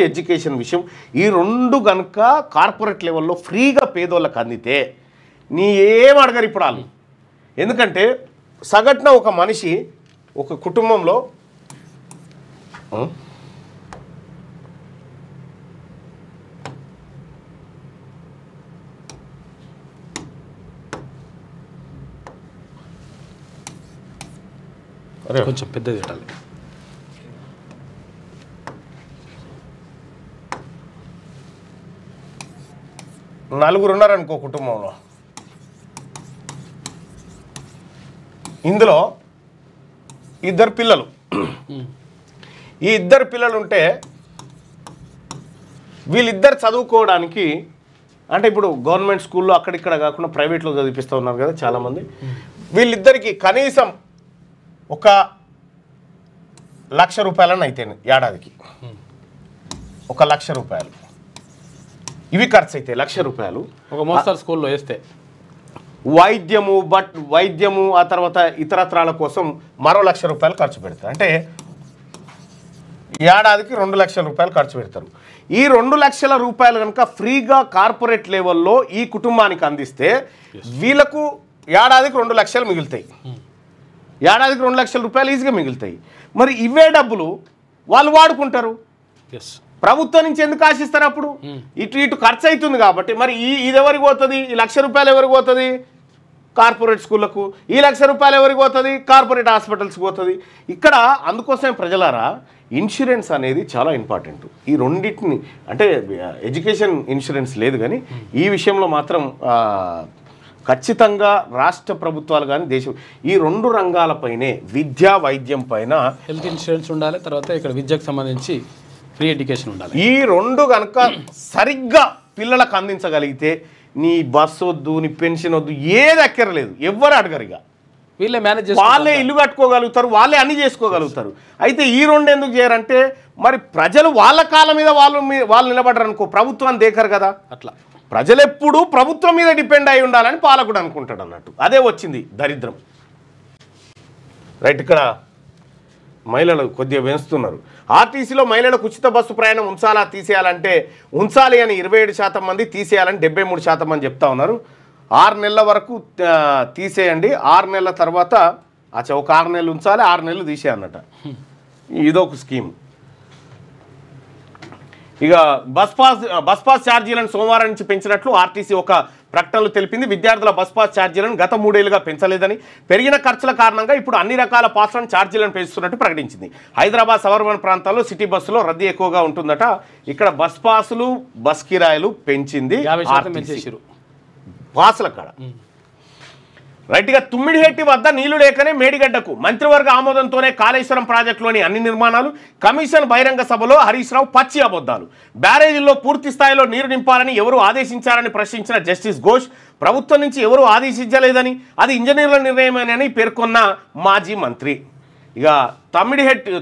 [SPEAKER 1] ఎడ్యుకేషన్ విషయం ఈ రెండు కనుక కార్పొరేట్ లెవెల్లో ఫ్రీగా పేదోళ్ళకి అందితే నీ ఏం అడగరు ఇప్పుడు వాళ్ళు. ఎందుకంటే సగటున ఒక మనిషి ఒక కుటుంబంలో
[SPEAKER 2] కొంచెం పెద్దది పెట్టాలి.
[SPEAKER 1] నలుగురు ఉన్నారనుకో కుటుంబంలో, ఇందులో ఇద్దరు పిల్లలు. ఈ ఇద్దరు పిల్లలు ఉంటే వీళ్ళిద్దరు చదువుకోవడానికి, అంటే ఇప్పుడు గవర్నమెంట్ స్కూల్లో అక్కడిక్కడ కాకుండా ప్రైవేట్లో చదివిస్తూ ఉన్నారు కదా చాలామంది. వీళ్ళిద్దరికి కనీసం ఒక ₹1,00,000 అయితే ఏడాదికి ₹1,00,000 ఇవి ఖర్చు అయితే ₹1,00,000.
[SPEAKER 2] ఒక మోస్తరు స్కూల్లో వేస్తే
[SPEAKER 1] వైద్యము ఆ తర్వాత ఇతరత్రాల కోసం మరో ₹1,00,000 ఖర్చు పెడతారు. అంటే ఏడాదికి ₹2,00,000 ఖర్చు పెడతారు. ఈ ₹2,00,000 కనుక ఫ్రీగా కార్పొరేట్ లెవెల్లో ఈ కుటుంబానికి అందిస్తే వీళ్ళకు ఏడాదికి ₹2,00,000 మిగులుతాయి. ఏడాదికి ₹2,00,000 ఈజీగా మిగులుతాయి. మరి ఇవే డబ్బులు వాళ్ళు వాడుకుంటారు. ప్రభుత్వం నుంచి ఎందుకు ఆశిస్తారు? అప్పుడు ఇటు ఖర్చు అవుతుంది కాబట్టి. మరి ఇది ఎవరికి పోతుంది? ఈ ₹1,00,000 ఎవరికి పోతుంది? కార్పొరేట్ స్కూళ్ళకు. ఈ ₹1,00,000 ఎవరికి పోతుంది? కార్పొరేట్ హాస్పిటల్స్కి పోతుంది. ఇక్కడ అందుకోసమే ప్రజలారా, ఇన్సూరెన్స్ అనేది చాలా ఇంపార్టెంట్. ఈ రెండింటిని, అంటే ఎడ్యుకేషన్ ఇన్సూరెన్స్ లేదు కానీ ఈ విషయంలో మాత్రం ఖచ్చితంగా రాష్ట్ర ప్రభుత్వాలు కానీ దేశం ఈ రెండు రంగాలపైనే, విద్యా వైద్యం పైన
[SPEAKER 2] హెల్త్ ఇన్సూరెన్స్ ఉండాలి. తర్వాత ఇక్కడ విద్యకు సంబంధించి ఫ్రీ ఎడ్యుకేషన్ ఉండాలి.
[SPEAKER 1] ఈ రెండు కనుక సరిగ్గా పిల్లలకు అందించగలిగితే నీ బస్సు వద్దు, నీ పెన్షన్ వద్దు, ఏది అక్కర్లేదు. ఎవ్వరు అడగరు. ఇక
[SPEAKER 2] వీళ్ళే మేనేజ్
[SPEAKER 1] వాళ్ళే ఇల్లు కట్టుకోగలుగుతారు, వాళ్ళే అన్ని చేసుకోగలుగుతారు. అయితే ఈ రెండు ఎందుకు చేయరంటే, మరి ప్రజలు వాళ్ళ కాళ్ళ మీద వాళ్ళు నిలబడరు అనుకో, ప్రభుత్వాన్ని దేకరు కదా.
[SPEAKER 2] అట్లా
[SPEAKER 1] ప్రజలు ఎప్పుడు ప్రభుత్వం మీద డిపెండ్ అయి ఉండాలని పాలకుడు అనుకుంటాడు అన్నట్టు. అదే వచ్చింది దరిద్రం. రైట్, ఇక్కడ మహిళలు కొద్దిగా పెంచుతున్నారు. ఆర్టీసీలో మహిళలకు ఉచిత బస్సు ప్రయాణం తీసేయాలంటే ఉంచాలి అని 27% మంది, తీసేయాలని 73% మంది చెప్తా ఉన్నారు. 6 నెలల వరకు తీసేయండి, 6 నెలల తర్వాత ఒక 6 నెలలు ఉంచాలి, 6 నెలలు తీసేయన్నట. ఇదొక స్కీమ్. ఇక బస్ పాస్ ఛార్జీలను సోమవారం నుంచి పెంచినట్లు ఆర్టీసీ ఒక ప్రకటనలు తెలిపింది. విద్యార్థుల బస్ పాస్ ఛార్జీలను గత 3 ఏళ్లుగా పెంచలేదని, పెరిగిన ఖర్చుల కారణంగా ఇప్పుడు అన్ని రకాల పాస్లను ఛార్జీలను పెంచుతున్నట్టు ప్రకటించింది. హైదరాబాద్ సబర్బన్ ప్రాంతాల్లో సిటీ బస్సులో రద్దీ ఎక్కువగా ఉంటుందట. ఇక్కడ బస్ పాసులు, బస్ కిరాయిలు పెంచింది పాసుల కాడ. రైట్గా తుమ్మిడిహెట్టి వద్ద నీళ్లు లేకనే మేడిగడ్డకు మంత్రివర్గ ఆమోదంతోనే కాళేశ్వరం ప్రాజెక్టులోని అన్ని నిర్మాణాలు. కమిషన్ బహిరంగ సభలో హరీష్ రావు పచ్చి అబద్ధాలు. బ్యారేజీల్లో పూర్తి స్థాయిలో నీరు నింపాలని ఎవరు ఆదేశించారని ప్రశ్నించిన జస్టిస్ ఘోష్, ప్రభుత్వం నుంచి ఎవరూ ఆదేశించలేదని, అది ఇంజనీర్ల నిర్ణయమేనని పేర్కొన్న మాజీ మంత్రి. ఇక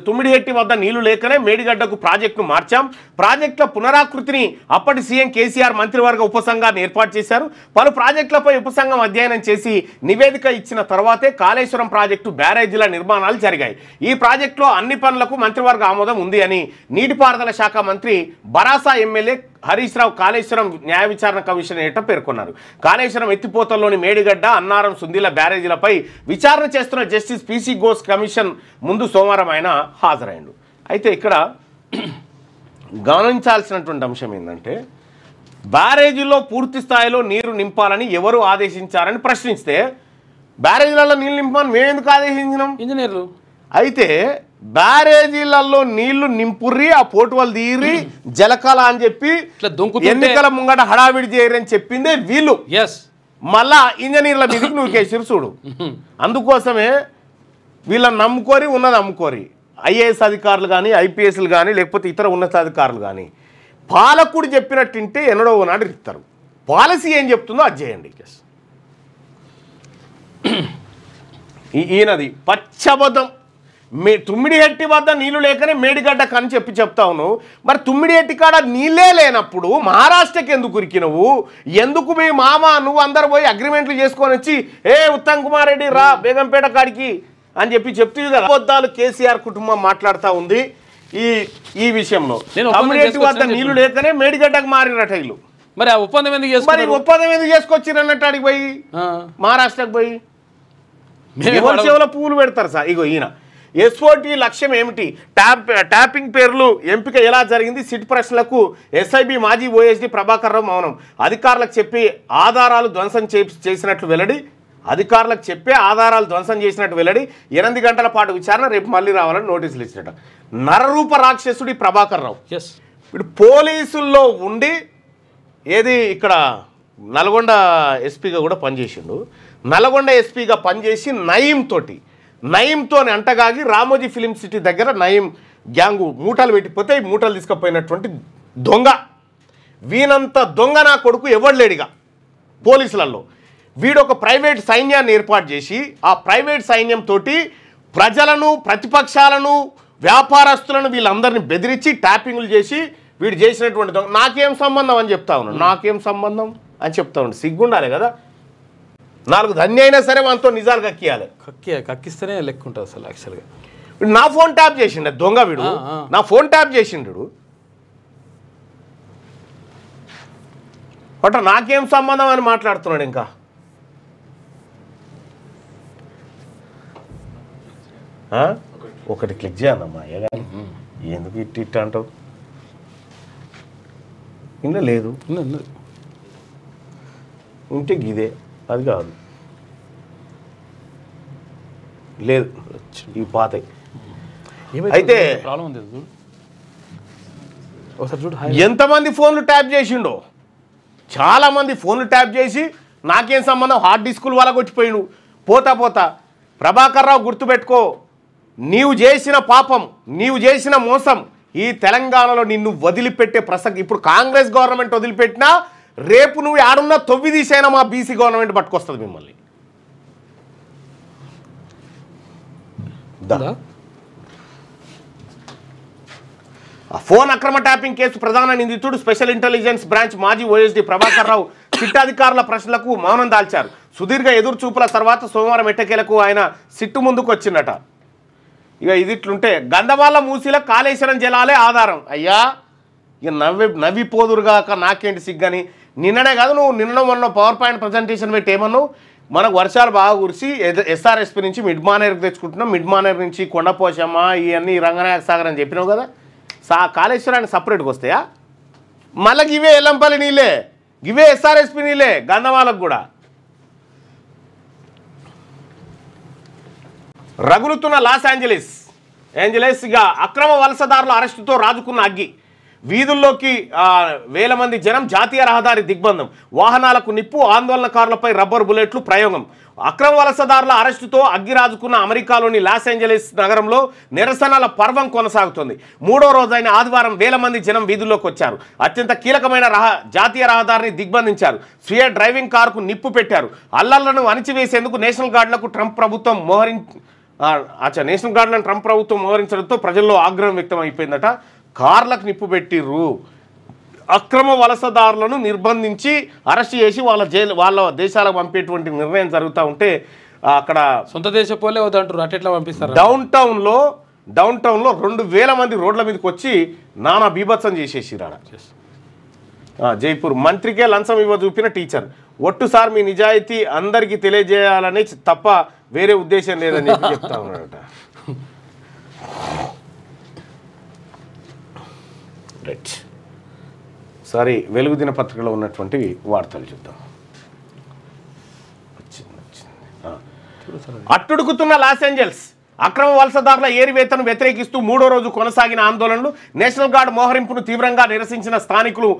[SPEAKER 1] తుమ్మిడిహెట్టి వద్ద నీళ్లు లేకనే మేడిగడ్డకు ప్రాజెక్టును మార్చాం. ప్రాజెక్టుల పునరాకృతిని అప్పటి సీఎం కేసీఆర్ మంత్రివర్గ ఉపసంఘాన్ని ఏర్పాటు చేశారు. పలు ప్రాజెక్టులపై ఉపసంఘం అధ్యయనం చేసి నివేదిక ఇచ్చిన తర్వాతే కాళేశ్వరం ప్రాజెక్టు బ్యారేజీల నిర్మాణాలు జరిగాయి. ఈ ప్రాజెక్టులో అన్ని పనులకు మంత్రివర్గ ఆమోదం ఉంది అని నీటిపారుదల శాఖ మంత్రి బరాసా ఎమ్మెల్యే హరీష్ రావు కాళేశ్వరం న్యాయ విచారణ కమిషన్ ఏట పేర్కొన్నారు. కాళేశ్వరం ఎత్తిపోతల్లోని మేడిగడ్డ, అన్నారం, సుందిల బ్యారేజీలపై విచారణ చేస్తున్న జస్టిస్ పీసీ ఘోష్ కమిషన్ ముందు సోమవారం ఆయన హాజరైండు. అయితే ఇక్కడ గమనించాల్సినటువంటి అంశం ఏంటంటే, బ్యారేజీలో పూర్తి స్థాయిలో నీరు నింపాలని ఎవరు ఆదేశించారని ప్రశ్నిస్తే, బ్యారేజీలలో నీళ్ళు నింపమని మేము ఎందుకు ఆదేశించినాం?
[SPEAKER 2] ఇంజనీర్లు.
[SPEAKER 1] అయితే బ్యారేజీలలో నీళ్లు నింపుర్రి, ఆ పోటువలు తీరి జలకాల అని చెప్పి ఎన్నికల ముంగట హడావిడి చేయరని చెప్పిందే వీళ్ళు. మళ్ళా ఇంజనీర్ల మీదకి నువ్వు కేసీరు చూడు. అందుకోసమే వీళ్ళని నమ్ముకోరి ఉన్నది అమ్ముకోరి. ఐఏఎస్ అధికారులు కానీ ఐపీఎస్లు కానీ లేకపోతే ఇతర ఉన్నతాధికారులు కానీ పాలకుడు చెప్పినట్టుంటే ఎన్నడో నాడు ఇస్తారు. పాలసీ ఏం చెప్తుందో అది చేయండి. ఈయనది పచ్చబద్ధం. తుమ్మిడిహెట్టి వద్ద నీళ్లు లేకనే మేడిగడ్డ కని చెప్తా ఉన్నావు. మరి తుమ్మిడిహెట్టి కాడ నీళ్ళే లేనప్పుడు మహారాష్ట్రకి ఎందుకు ఉరికినవు? ఎందుకు మీ మామ నువ్వు అందరు పోయి అగ్రిమెంట్లు చేసుకొని వచ్చి ఉత్తమ్ కుమార్ రెడ్డి రా బేగంపేట కాడికి అని చెప్తూ కదా. అబద్ధాలు కేసీఆర్ కుటుంబం మాట్లాడుతూ ఉంది ఈ విషయంలో. తుమ్మిడిహెట్టి వద్ద నీళ్లు లేకనే మేడిగడ్డకు మారినట్టు వీళ్ళు.
[SPEAKER 2] మరి ఆ ఒప్పందం
[SPEAKER 1] ఎందుకు చేసుకొచ్చిరన్నట్టు అడిగి పోయి మహారాష్ట్రకు పోయి సేవలో పువ్వులు పెడతారు సార్. ఇగో ఈయన ఎస్ఓటీ లక్ష్యం ఏమిటి? ట్యాపింగ్ పేర్లు ఎంపిక ఎలా జరిగింది? సిట్ ప్రశ్నలకు ఎస్ఐబి మాజీ ఓఎస్డి ప్రభాకర్ రావు మౌనం. అధికారులకు చెప్పి ఆధారాలు ధ్వంసం చేసినట్లు వెల్లడి. అధికారులకు చెప్పే ఆధారాలు ధ్వంసం చేసినట్టు వెల్లడి. 8 గంటల పాటు విచారణ, రేపు మళ్ళీ రావాలని నోటీసులు ఇచ్చినట్ట. నరరూప రాక్షసుడి ప్రభాకర్ రావు ఇప్పుడు పోలీసుల్లో ఉండి ఇక్కడ నల్గొండ ఎస్పీగా కూడా పనిచేసిండు. నల్గొండ ఎస్పీగా పనిచేసి నయీంతో అంటగాగి రామోజీ ఫిలిం సిటీ దగ్గర నయీం గ్యాంగు మూటలు పెట్టిపోతే ఈ మూటలు తీసుకుపోయినటువంటి దొంగ. వీనంత దొంగ నా కొడుకు ఎవడు లేడిగా పోలీసులలో. వీడు ఒక ప్రైవేట్ సైన్యాన్ని ఏర్పాటు చేసి ఆ ప్రైవేట్ సైన్యంతో ప్రజలను, ప్రతిపక్షాలను, వ్యాపారస్తులను వీళ్ళందరినీ బెదిరించి ట్యాపింగ్లు చేసి వీడు చేసినటువంటి దొంగ. నాకేం సంబంధం అని చెప్తా ఉన్నాను. నాకేం సంబంధం అని చెప్తా ఉన్నాడు. సిగ్గుండాలి కదా. 4 ధన్య అయినా సరే మనతో నిజాలు
[SPEAKER 2] కక్కిస్తేనే లెక్క ఉంటుంది అసలు. యాక్చువల్గా
[SPEAKER 1] నా ఫోన్ ట్యాప్ చేసిండు దొంగ. వీడు నా ఫోన్ ట్యాప్ చేసిండు. బట్ నాకేం సంబంధం అని మాట్లాడుతున్నాడు. ఇంకా ఒకటి క్లిక్ చేయన్నమ్మా. ఎందుకు ఇట్ట అంటావు? ఇంకా లేదు ఉంటే గిదే అది కాదు లేదు ఇవి పాతాయి. అయితే ఎంతమంది ఫోన్లు ట్యాప్ చేసిండో, చాలా మంది ఫోన్లు ట్యాప్ చేసి నాకేం సంబంధం హార్డ్ డిస్కులు వాళ్ళ కొట్టిపోయిండు. పోతా ప్రభాకర్ రావు గుర్తుపెట్టుకో, నీవు చేసిన పాపం, నీవు చేసిన మోసం ఈ తెలంగాణలో నిన్ను వదిలిపెట్టే ప్రసక్తి. ఇప్పుడు కాంగ్రెస్ గవర్నమెంట్ వదిలిపెట్టినా రేపు నువ్వు ఆడున్న 9 తీసైనా మా బీసీ గవర్నమెంట్ పట్టుకొస్తుంది మిమ్మల్ని. ఫోన్ అక్రమ ట్యాపింగ్ కేసు ప్రధాన నిందితుడు స్పెషల్ ఇంటెలిజెన్స్ బ్రాంచ్ మాజీ ఓఎస్డీ ప్రభాకర్ రావు సిట్ అధికారుల ప్రశ్నలకు మౌనం దాల్చారు. సుదీర్ఘ ఎదురుచూపుల తర్వాత సోమవారం ఎట్టకేలకు ఆయన సిట్టు ముందుకు వచ్చిందట. ఇక ఇది ఇట్లుంటే గంధమాల మూసిల కాళేశ్వరం జలాలే ఆధారం. అయ్యా ఇక నవ్విపోదురుగాక నాకేంటి సిగ్గని. నిన్ననే కాదు, నువ్వు నిన్న మొన్న పవర్ పాయింట్ ప్రజెంటేషన్ పెట్టి ఏమన్నావు? మనకు వర్షాలు బాగా కురిసి ఎస్ఆర్ఎస్పీ నుంచి మిడ్ మానేరుకు తెచ్చుకుంటున్నాం, మిడ్ మానేరు నుంచి కొండపోచమ్మ ఇవన్నీ రంగనాయక సాగర్ అని చెప్పినావు కదా. కాళేశ్వరానికి సపరేట్గా వస్తాయా? మళ్ళీ ఇవే ఎల్లంపల్లి నీళ్ళే, ఇవే ఎస్ఆర్ఎస్పీ నీళ్ళే గంధమాలకు కూడా. రగులుతున్న లాస్ ఏంజలీస్ ఇక అక్రమ వలసదారుల అరెస్టుతో రాజుకున్న అగ్గి. వీధుల్లోకి వేల మంది జనం, జాతీయ రహదారి దిగ్బంధం, వాహనాలకు నిప్పు, ఆందోళనకారులపై రబ్బర్ బుల్లెట్లు ప్రయోగం. అక్రమ వలసదారుల అరెస్టుతో అగ్గి రాజుకున్న అమెరికాలోని లాస్ ఏంజలీస్ నగరంలో నిరసనల పర్వం కొనసాగుతుంది. 3వ రోజైన ఆదివారం వేల మంది జనం వీధుల్లోకి వచ్చారు. అత్యంత కీలకమైన జాతీయ రహదారిని దిగ్బంధించారు. స్వీయ డ్రైవింగ్ కారుకు నిప్పు పెట్టారు. అల్లర్లను అణిచివేసేందుకు నేషనల్ గార్డులను ట్రంప్ ప్రభుత్వం మోహరించడంతో ప్రజల్లో ఆగ్రహం వ్యక్తం అయిపోయిందట. కార్లకు నిప్పు పెట్టిర్రు. అక్రమ వలసదారులను నిర్బంధించి అరెస్ట్ చేసి వాళ్ళ దేశాలకు పంపేటువంటి నిర్ణయం జరుగుతూ ఉంటే అక్కడ
[SPEAKER 2] సొంత దేశ పోలే వద్దంటారు. అట్లా పంపిస్తారు.
[SPEAKER 1] డౌన్ టౌన్లో 2000 మంది రోడ్ల మీదకి వచ్చి నానా బీభత్సం చేసేసిరాడ. జైపూర్ మంత్రికే లంచం ఇవ్వ చూపిన టీచర్. ఒట్టు సార్ మీ నిజాయితీ అందరికీ తెలియజేయాలని తప్ప వేరే ఉద్దేశం లేదని చెప్పి చెప్తా ఉన్నాడట. రైట్, సారీ వెలుగు దినపత్రికలో ఉన్నటువంటి వార్తలు చూద్దాం. అట్టుడుకుతున్న లాస్ ఏంజల్స్, అక్రమ వలసదారుల ఏరివేతను వ్యతిరేకిస్తూ 3వ రోజు కొనసాగిన ఆందోళనలు. నేషనల్ గార్డ్ మోహరింపును తీవ్రంగా నిరసించిన స్థానికులు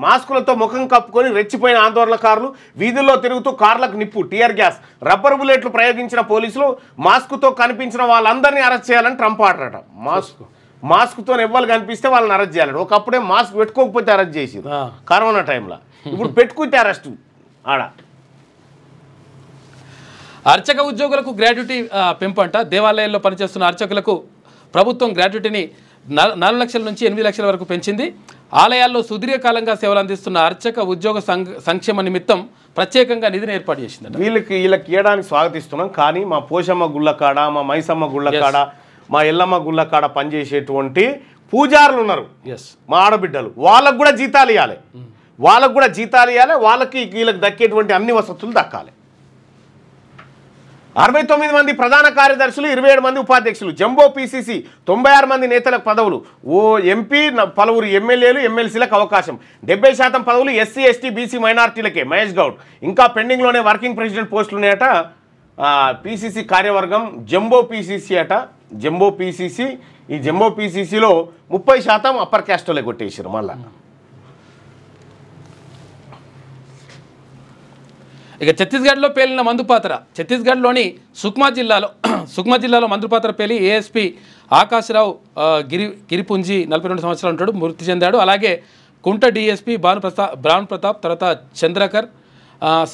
[SPEAKER 1] మాస్కులతో ముఖం కప్పుకొని రెచ్చిపోయిన ఆందోళనకారులు వీధుల్లో తిరుగుతూ కార్లకు నిప్పు, టియర్ గ్యాస్, రబ్బర్ బుల్లెట్లు ప్రయోగించిన పోలీసులు మాస్కుతో కనిపించిన వాళ్ళందరినీ అరెస్ట్ చేయాలని ట్రంప్ ఆర్డరట. మాస్క్తో ఎవ్వరు కనిపిస్తే వాళ్ళని అరెస్ట్ చేయాలి. ఒకప్పుడే మాస్క్ పెట్టుకోకపోతే అరెస్ట్ చేసి కరోనా టైంలో, ఇప్పుడు పెట్టుకుంటే అరెస్ట్ ఆడ.
[SPEAKER 2] అర్చక ఉద్యోగులకు గ్రాడ్యుటీ పెంపంట. దేవాలయాల్లో పనిచేస్తున్న అర్చకులకు ప్రభుత్వం గ్రాడ్యుటీని 4 లక్షల నుంచి 8 లక్షల వరకు పెంచింది. ఆలయాల్లో సుదీర్ఘకాలంగా సేవలు అందిస్తున్న అర్చక ఉద్యోగ సంక్షేమ నిమిత్తం ప్రత్యేకంగా నిధిని ఏర్పాటు చేసింది.
[SPEAKER 1] వీళ్ళకి ఇవ్వడానికి స్వాగతిస్తున్నాం. కానీ మా పోషమ్మ గుళ్ళ కాడ, మా మైసమ్మ గుళ్ళ కాడ, మా ఎల్లమ్మ గుళ్ళ కాడ పనిచేసేటువంటి పూజారులు ఉన్నారు, మా ఆడబిడ్డలు, వాళ్ళకు కూడా జీతాలు ఇవ్వాలి. వాళ్ళకి వీళ్ళకి దక్కేటువంటి అన్ని వసతులు దక్కాలి. 69 మంది ప్రధాన కార్యదర్శులు, 27 మంది ఉపాధ్యక్షులు, జంబో పీసీసీ 96 మంది నేతలకు పదవులు, ఎంపీ, పలువురు ఎమ్మెల్యేలు, ఎమ్మెల్సీలకు అవకాశం. 70% పదవులు ఎస్సీ, ఎస్టీ, బీసీ, మైనార్టీలకే. మహేష్ గౌడ్. ఇంకా పెండింగ్లోనే వర్కింగ్ ప్రెసిడెంట్ పోస్టులు ఉన్నాయట. పీసీసీ కార్యవర్గం జంబో పీసీసీ అట. జంబో పీసీసీ, ఈ జంబో పీసీసీలో 30% అప్పర్ క్యాస్టోలే కొట్టేసారు. మళ్ళా
[SPEAKER 2] ఇక ఛత్తీస్గఢ్లో పేలిన మందుపాత్ర. ఛత్తీస్గఢ్లోని సుక్మా జిల్లాలో మందుపాత్ర పేలి ఏఎస్పీ ఆకాశరావు గిరిపుంజి 42 సంవత్సరాలు ఉంటాడు, మృతి చెందాడు. అలాగే కుంట డిఎస్పీ భాను ప్రతాప్, తర్వాత చంద్రకర్,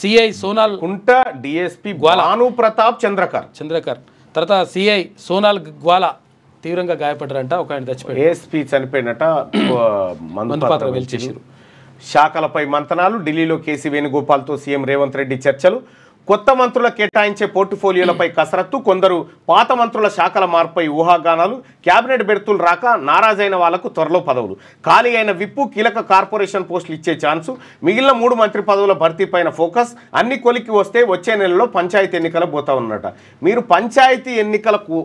[SPEAKER 2] సిఐ సోనాల్.
[SPEAKER 1] కుంట డిఎస్పీ భాను ప్రతాప్ చంద్రకర్,
[SPEAKER 2] తర్వాత సిఐ సోనాల్ గ్వాలా తీవ్రంగా గాయపడ్డారంట. ఒక ఆయన చచ్చిపోయాడు.
[SPEAKER 1] ఏఎస్పీ చనిపోయినట. మందుపాత్ర వెల్చేసారు. శాఖలపై మంతనాలు. ఢిల్లీలో కేసీ వేణుగోపాల్తో సీఎం రేవంత్ రెడ్డి చర్చలు. కొత్త మంత్రుల కేటాయించే పోర్టుఫోలియోలపై కసరత్తు. కొందరు పాత మంత్రుల శాఖల మార్పుపై ఊహాగానాలు. కేబినెట్ బెర్తులు రాక నారాజైన వాళ్లకు త్వరలో పదవులు. ఖాళీ అయిన విప్పు, కీలక కార్పొరేషన్ పోస్టులు ఇచ్చే ఛాన్సు. మిగిలిన 3 మంత్రి పదవుల భర్తీపైన ఫోకస్. అన్ని కొలికి వస్తే వచ్చే నెలలో పంచాయతీ ఎన్నికలు పోతా ఉన్నట. మీరు పంచాయతీ ఎన్నికలకు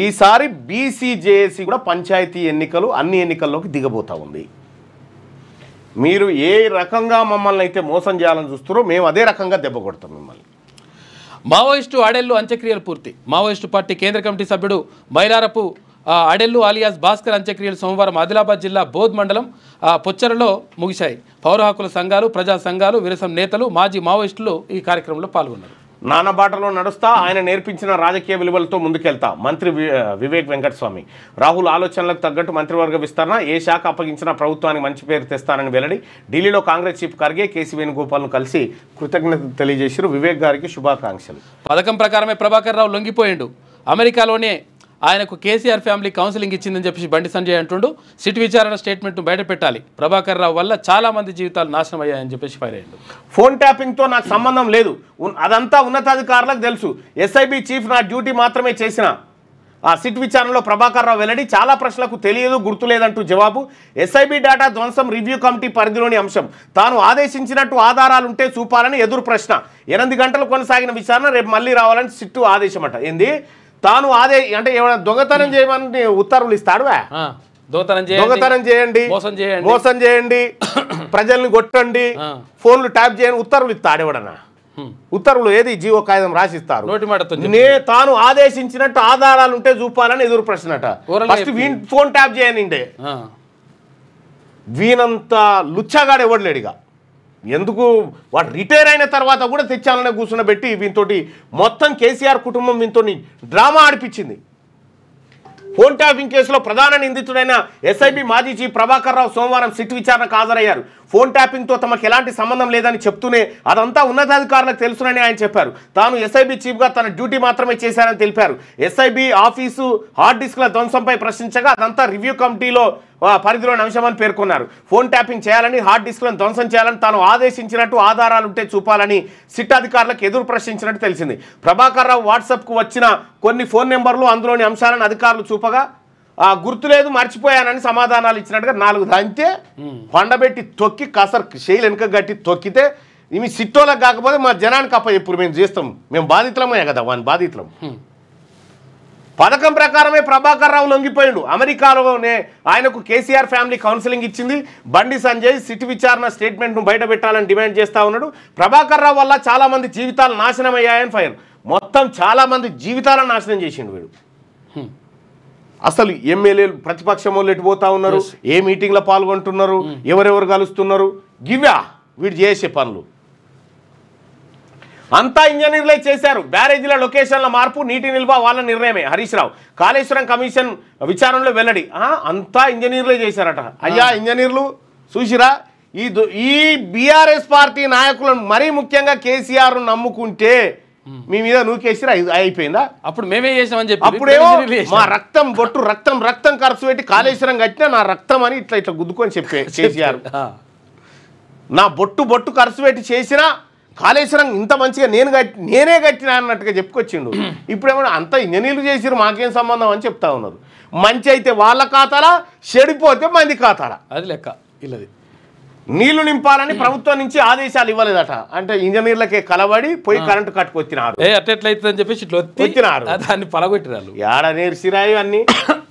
[SPEAKER 1] ఈసారి బీసీజేఏసీ కూడా పంచాయతీ ఎన్నికలు అన్ని ఎన్నికల్లోకి దిగబోతా ఉంది. మీరు ఏ రకంగా మమ్మల్ని అయితే మోసం చేయాలని చూస్తారో మేము అదే రకంగా దెబ్బ కొడతాం మిమ్మల్ని.
[SPEAKER 2] మావోయిస్టు ఆడెల్లు అంత్యక్రియలు పూర్తి. మావోయిస్టు పార్టీ కేంద్ర కమిటీ సభ్యుడు మైలారపు ఆడెల్లు ఆలియాస్ భాస్కర్ అంత్యక్రియలు సోమవారం ఆదిలాబాద్ జిల్లా బోధ్ మండలం పొచ్చరలో ముగిశాయి. పౌర హక్కుల సంఘాలు, ప్రజా సంఘాలు, విరసం నేతలు, మాజీ మావోయిస్టులు ఈ కార్యక్రమంలో పాల్గొన్నారు.
[SPEAKER 1] నానబాటలో నడుస్తా, ఆయన నేర్పించిన రాజకీయ విలువలతో ముందుకెళ్తా. మంత్రి వివేక్ వెంకటస్వామి. రాహుల్ ఆలోచనలకు తగ్గట్టు మంత్రివర్గ విస్తరణ. ఏ శాఖ అప్పగించినా ప్రభుత్వానికి మంచి పేరు తెస్తానని వెల్లడి. ఢిల్లీలో కాంగ్రెస్ చీఫ్ ఖర్గే కేసీ వేణుగోపాల్ను కలిసి కృతజ్ఞతలు తెలియజేశారు. వివేక్ గారికి శుభాకాంక్షలు.
[SPEAKER 2] పథకం ప్రకారమే ప్రభాకర్ రావు లొంగిపోయిండు. అమెరికాలోనే ఆయనకు కేసీఆర్ ఫ్యామిలీ కౌన్సిలింగ్ ఇచ్చిందని చెప్పేసి బండి సంజయ్ అంటుండు. సిట్ విచారణ స్టేట్మెంట్ను బయట పెట్టాలి. ప్రభాకర్ రావు వల్ల చాలా మంది జీవితాలు నాశనం అయ్యాయని చెప్పేసి ఫైర్ అయ్యాడు.
[SPEAKER 1] ఫోన్ ట్యాపింగ్తో నాకు సంబంధం లేదు, అదంతా ఉన్నతాధికారులకు తెలుసు. ఎస్ఐబి చీఫ్ నా డ్యూటీ మాత్రమే చేసిన. ఆ సిట్ విచారణలో ప్రభాకర్ రావు వెల్లడి. చాలా ప్రశ్నలకు తెలియదు, గుర్తులేదంటూ జవాబు. ఎస్ఐబి డేటా ధ్వంసం రివ్యూ కమిటీ పరిధిలోని అంశం. తాను ఆదేశించినట్టు ఆధారాలుంటే చూపాలని ఎదురు ప్రశ్న. 8 గంటలు కొనసాగిన విచారణ రేపు మళ్ళీ రావాలని సిట్టు ఆదేశమట. ఏంది తాను అంటే ఏమైనా దొంగతనం చేయమని ఉత్తర్వులు ఇస్తాడువా? దొంగతనం చేయండి, మోసం చేయండి, ప్రజల్ని కొట్టండి, ఫోన్లు ట్యాప్ చేయండి ఉత్తర్వులు ఇస్తాడు ఎవడన్నా? ఉత్తర్వులు ఏది జీవో కాగితం రాసిస్తారు. తాను ఆదేశించినట్టు ఆధారాలు ఉంటే చూపాలని ఎదురు ప్రశ్నట. ఫస్ట్ ఫోన్ ట్యాప్ చేయనండి. వీనంత లుచ్చగాడు ఎవడలేడిగా. ఎందుకు వాడు రిటైర్ అయిన తర్వాత కూడా తెచ్చాలనే కూర్చున్నబెట్టి వీనితోటి మొత్తం కేసీఆర్ కుటుంబం వీనితో డ్రామా ఆడిపించింది. ఫోన్ ట్యాపింగ్ కేసులో ప్రధాన నిందితుడైన ఎస్ఐబి మాజీ చీఫ్ ప్రభాకర్ రావు సోమవారం సిట్ విచారణకు హాజరయ్యారు. ఫోన్ ట్యాపింగ్తో తమకు ఎలాంటి సంబంధం లేదని చెప్తూనే అదంతా ఉన్నతాధికారులకు తెలుసునని ఆయన చెప్పారు. తాను ఎస్ఐబి చీఫ్గా తన డ్యూటీ మాత్రమే చేశారని తెలిపారు. ఎస్ఐబి ఆఫీసు హార్డ్ డిస్క్ల ధ్వంసంపై ప్రశ్నించగా అదంతా రివ్యూ కమిటీలో పరిధిలోని అంశమని పేర్కొన్నారు. ఫోన్ ట్యాపింగ్ చేయాలని, హార్డ్ డిస్క్లను ధ్వంసం చేయాలని తాను ఆదేశించినట్టు ఆధారాలుంటే చూపాలని సిట్ అధికారులకు ఎదురు ప్రశ్నించినట్టు తెలిసింది. ప్రభాకర్ రావు వాట్సాప్కు వచ్చిన కొన్ని ఫోన్ నెంబర్లు, అందులోని అంశాలను అధికారులు చూపగా గుర్తులేదు, మర్చిపోయానని సమాధానాలు ఇచ్చినట్టుగా 4 దంతే పండబెట్టి తొక్కి కసర్ శైలి వెనుక గట్టి తొక్కితే ఇవి సిట్టోలకు కాకపోతే మా జనానికి అప్ప ఎప్పుడు మేము చేస్తాం, మేము బాధితులమే కదా, వాని బాధితులం. పథకం ప్రకారమే ప్రభాకర్ రావు లొంగిపోయిండు. అమెరికాలోనే ఆయనకు కేసీఆర్ ఫ్యామిలీ కౌన్సిలింగ్ ఇచ్చింది. బండి సంజయ్ సిట్ విచారణ స్టేట్మెంట్ను బయట పెట్టాలని డిమాండ్ చేస్తూ ఉన్నాడు. ప్రభాకర్ రావు వల్ల చాలామంది జీవితాలు నాశనం అయ్యాయని ఫైర్. మొత్తం చాలామంది జీవితాలను నాశనం చేసిండు వీడు. అసలు ఎమ్మెల్యేలు ప్రతిపక్షం వాళ్ళు ఎటు పోతా ఉన్నారు, ఏ మీటింగ్లో పాల్గొంటున్నారు, ఎవరెవరు కలుస్తున్నారు, గివ్యా వీడు చేసే పనులు అంతా ఇంజనీర్లే చేశారు. బ్యారేజీల లొకేషన్ల మార్పు, నీటి నిల్వ వాళ్ళ నిర్ణయమే. హరీష్ రావు కాళేశ్వరం కమిషన్ విచారణలో వెల్లడి. అంతా ఇంజనీర్లే చేశారట. అయ్యా ఇంజనీర్లు చూసిరా, ఈ బీఆర్ఎస్ పార్టీ నాయకులను మరీ ముఖ్యంగా కేసీఆర్ నమ్ముకుంటే మీ మీద నూకేసిరా అయిపోయిందా?
[SPEAKER 2] అప్పుడు మేమే చేసామని చెప్పి
[SPEAKER 1] అప్పుడేమో మా రక్తం బొట్టు రక్తం ఖర్చు పెట్టి కాళేశ్వరం కట్టినా నా రక్తం అని ఇట్లా గుద్దుకొని చెప్పే కేసీఆర్. నా బొట్టు ఖర్చు పెట్టి చేసినా కాళేశ్వరం ఇంత మంచిగా నేనే కట్టినా అన్నట్టుగా చెప్పుకొచ్చిండు. ఇప్పుడేమో అంత ఇంజనీర్లు చేసిరు మాకేం సంబంధం అని చెప్తా ఉన్నారు. మంచి అయితే వాళ్ళ ఖాతాలా, చెడిపోతే మంది ఖాతాలా.
[SPEAKER 2] అది లెక్క ఇల్లది.
[SPEAKER 1] నీళ్లు నింపాలని ప్రభుత్వం నుంచి ఆదేశాలు ఇవ్వలేదట. అంటే ఇంజనీర్లకే కలబడి పోయి కరెంటు కట్టుకొచ్చినారు.
[SPEAKER 2] అట్లయితుందని చెప్పేసి ఇట్లా
[SPEAKER 1] వచ్చినారు,
[SPEAKER 2] దాన్ని పలగొట్టినారు.
[SPEAKER 1] ఏడ నేర్చిరాయి అన్ని.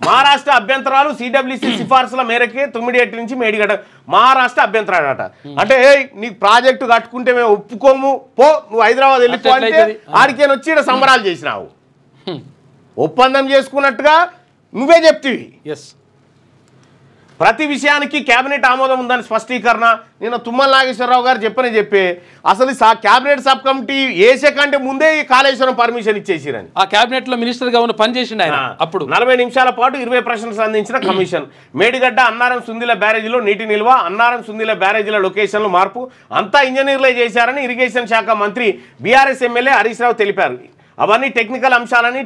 [SPEAKER 1] మహారాష్ట్ర అభ్యంతరాలు సిడబ్ల్యూసీ సిఫార్సుల మేరకే 9 నుంచి మేడిగడ్డ. మహారాష్ట్ర అభ్యంతరాడట. అంటే నీకు ప్రాజెక్టు కట్టుకుంటే మేము ఒప్పుకోము, పో నువ్వు హైదరాబాద్ వెళ్ళిపో అంటే ఆడికేని వచ్చి ఇక్కడ సంబరాలు చేసినావు. ఒప్పందం చేసుకున్నట్టుగా నువ్వే చెప్తివి.
[SPEAKER 2] ఎస్,
[SPEAKER 1] ప్రతి విషయానికి కేబినెట్ ఆమోదం ఉందని స్పష్టీకరణ. నిన్న తుమ్మల నాగేశ్వరరావు గారు చెప్పే అసలు కేబినెట్ సబ్ కమిటీ వేసే కంటే ముందే ఈ కాళేశ్వరం పర్మిషన్ ఇచ్చేసిరని.
[SPEAKER 2] ఆ కేబినెట్ లో మినిస్టర్ గా ఉన్న పని చేసిండు ఆయన. అప్పుడు
[SPEAKER 1] 40 నిమిషాల పాటు 20 ప్రశ్నలు సంధించిన కమిషన్. మేడిగడ్డ అన్నారం సుందిల బ్యారేజీలో నీటి నిల్వ, అన్నారం సుందిల బ్యారేజీల లొకేషన్లు మార్పు అంతా ఇంజనీర్లే చేశారని ఇరిగేషన్ శాఖ మంత్రి బీఆర్ఎస్ ఎమ్మెల్యే హరీష్ రావు తెలిపారు. అవన్నీ టెక్నికల్ అంశాలని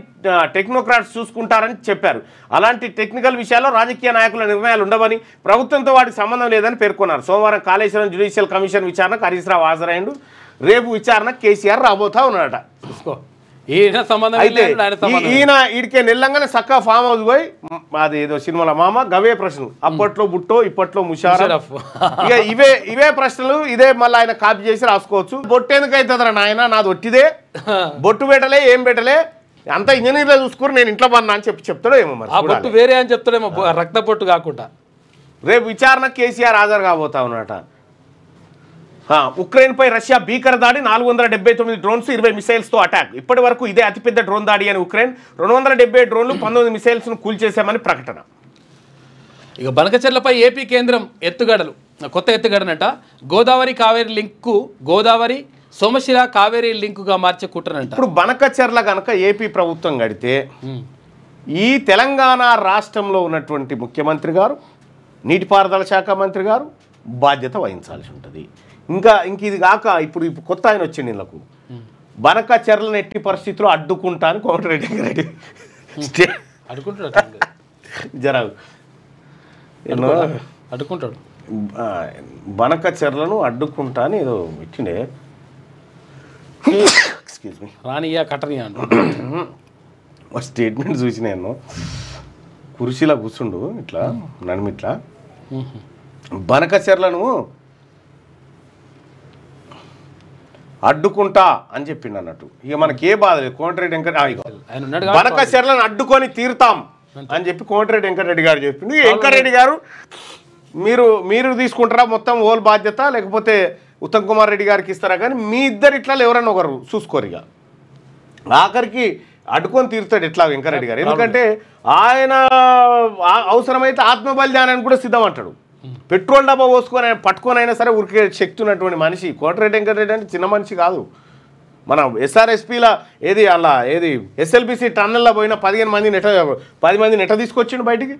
[SPEAKER 1] టెక్నోక్రాట్స్ చూసుకుంటారని చెప్పారు. అలాంటి టెక్నికల్ విషయాల్లో రాజకీయ నాయకుల నిర్ణయాలు ఉండవని, ప్రభుత్వంతో వాటికి సంబంధం లేదని పేర్కొన్నారు. సోమవారం కాళేశ్వరం జ్యుడిషియల్ కమిషన్ విచారణకు హరీష్ రావు హాజరైండు. రేపు విచారణకు కేసీఆర్ రాబోతా ఉన్నాడట. ఈయన ఈడికే నెల్లంగానే చక్కగా ఫామ్ హౌస్ పోయి అది ఏదో సినిమాల మామ గవే ప్రశ్నలు, అప్పట్లో బుట్టో ఇప్పట్లో ముషారఫ్, ఇక ఇవే ప్రశ్నలు ఇదే మళ్ళీ ఆయన కాపీ చేసి రాసుకోవచ్చు. బొట్టు ఎందుకు అవుతుందిరా నాయన, నాది ఒట్టిదే, బొట్టు పెట్టలే ఏం పెట్టలే, అంత ఇంజనీర్లో చూసుకుని నేను ఇంట్లో పన్నా అని చెప్తాడో ఏమో. మరి
[SPEAKER 2] బొట్టు వేరే అని చెప్తాడేమో, రక్త బొట్టు కాకుండా.
[SPEAKER 1] రేపు విచారణకు కేసీఆర్ హాజరు కాబోతా ఉన్నట. ఉక్రెయిన్పై రష్యా భీకర దాడి, 479 డ్రోన్స్ 20 మిసైల్స్తో అటాక్. ఇప్పటి వరకు ఇదే అతిపెద్ద డ్రోన్ దాడి అని ఉక్రెయిన్. 270 డ్రోన్లు 19 మిసైల్స్ను కూల్చేశామని ప్రకటన.
[SPEAKER 2] ఇక బనకచెర్లపై ఏపీ కేంద్రం ఎత్తుగడలు, కొత్త ఎత్తుగడనట. గోదావరి కావేరీ లింక్కు గోదావరి సోమశిల కావేరీ లింకుగా మార్చే కుట్రనంట.
[SPEAKER 1] ఇప్పుడు బనకచెర్ల కనుక ఏపీ ప్రభుత్వం గడితే ఈ తెలంగాణ రాష్ట్రంలో ఉన్నటువంటి ముఖ్యమంత్రి గారు, నీటిపారుదల శాఖ మంత్రి గారు బాధ్యత వహించాల్సి ఉంటుంది. ఇంక ఇది కాక ఇప్పుడు కొత్త ఆయన వచ్చింది వీళ్ళకు. బనకచెర్లను ఎట్టి పరిస్థితుల్లో అడ్డుకుంటా అని కోమటిరెడ్డి జరాగు
[SPEAKER 2] అడ్డుకుంటాడు.
[SPEAKER 1] బనకచెర్లను అడ్డుకుంటా అని ఏదో ఇచ్చిండే, ఎక్స్క్యూజ్ మీ,
[SPEAKER 2] రానియా కట్టనియా
[SPEAKER 1] స్టేట్మెంట్ చూసి నేను కుర్చీలా కూర్చుండు ఇట్లా నడిమిట్లా, బనకచెర్లను అడ్డుకుంటా అని చెప్పిండు అన్నట్టు. ఇక మనకి ఏ బాధ లేదు. కోమటిరెడ్డి వెంకటరెడ్డి బనకచెర్లను అడ్డుకొని తీరుతాం అని చెప్పి కోమటిరెడ్డి వెంకటరెడ్డి గారు చెప్పిండు. వెంకటరెడ్డి గారు మీరు తీసుకుంటారా మొత్తం ఓల్ బాధ్యత, లేకపోతే ఉత్తమ్ కుమార్ రెడ్డి గారికి ఇస్తారా, కానీ మీ ఇద్దరు ఇట్లా ఎవరన్నా ఒకరు చూసుకోరు. ఇక ఆఖరికి అడ్డుకొని తీరుతాడు ఇట్లా వెంకటరెడ్డి గారు. ఎందుకంటే ఆయన అవసరమైతే ఆత్మ బలిదానానికి కూడా సిద్ధం అంటాడు. పెట్రోల్ డబ్బా పోసుకొని పట్టుకొని అయినా సరే ఉరికే శక్తి ఉన్నటువంటి మనిషి కోమటిరెడ్డి వెంకటరెడ్డి. అంటే చిన్న మనిషి కాదు. మన ఎస్ఆర్ఎస్పీల ఏది ఎస్ఎల్బిసి టన్నెల్లో పోయిన 10 మంది నెట తీసుకొచ్చిండు బయటికి.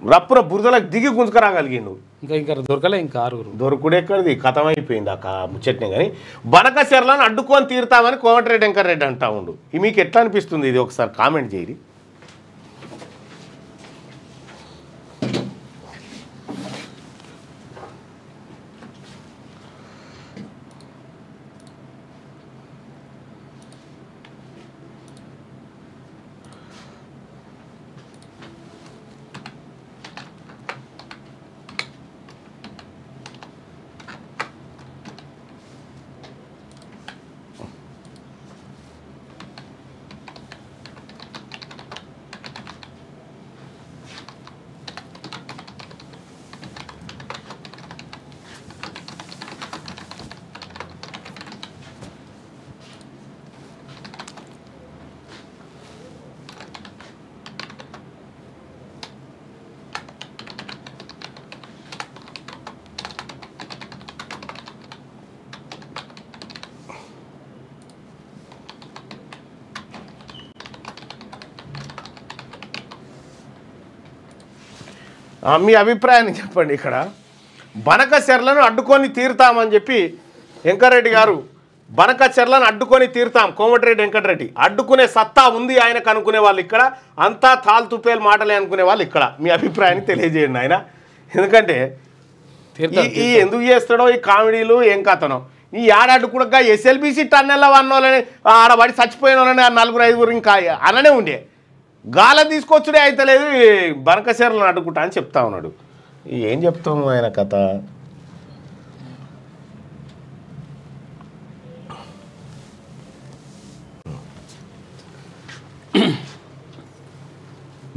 [SPEAKER 1] రప్పున బురదలకు దిగి గుంజుకరాగలిగిండు.
[SPEAKER 2] ఇంకా దొరకలే, ఇంకా 6
[SPEAKER 1] దొరకుడెక్కడిది, కథమైపోయింది ఆ ముచ్చట్నే. కానీ బనకచెర్లను అడ్డుకొని తీరుతామని కోమటిరెడ్డి వెంకటరెడ్డి అంటా ఉండు. మీకు ఎట్లా అనిపిస్తుంది ఇది ఒకసారి కామెంట్ చేయరి. మీ అభిప్రాయాన్ని చెప్పండి. ఇక్కడ బనక చెర్లను అడ్డుకొని తీరుతామని చెప్పి వెంకటరెడ్డి గారు, బనక చెర్లను అడ్డుకొని తీరుతాం కోమటిరెడ్డి వెంకటరెడ్డి, అడ్డుకునే సత్తా ఉంది ఆయనకు అనుకునే వాళ్ళు ఇక్కడ, అంతా తాల్తుపేలు మాటలే అనుకునే వాళ్ళు ఇక్కడ. మీ అభిప్రాయాన్ని తెలియజేయండి ఆయన. ఎందుకంటే ఈ ఎందుకు చేస్తాడో ఈ కామెడీలు ఏం కథనో, ఈ ఏడాడు కూడా ఎస్ఎల్బిసి టన్నెల్ల వన్నోళ్ళని ఆడబడి చచ్చిపోయిన వాళ్ళని 4-5 ఇంకా అననే ఉండే, గాల తీసుకొచ్చుడే అయితే లేదు, బనక చెర్లను అడ్డుకుంటా అని చెప్తా ఉన్నాడు. ఏం చెప్తాము ఆయన కథ.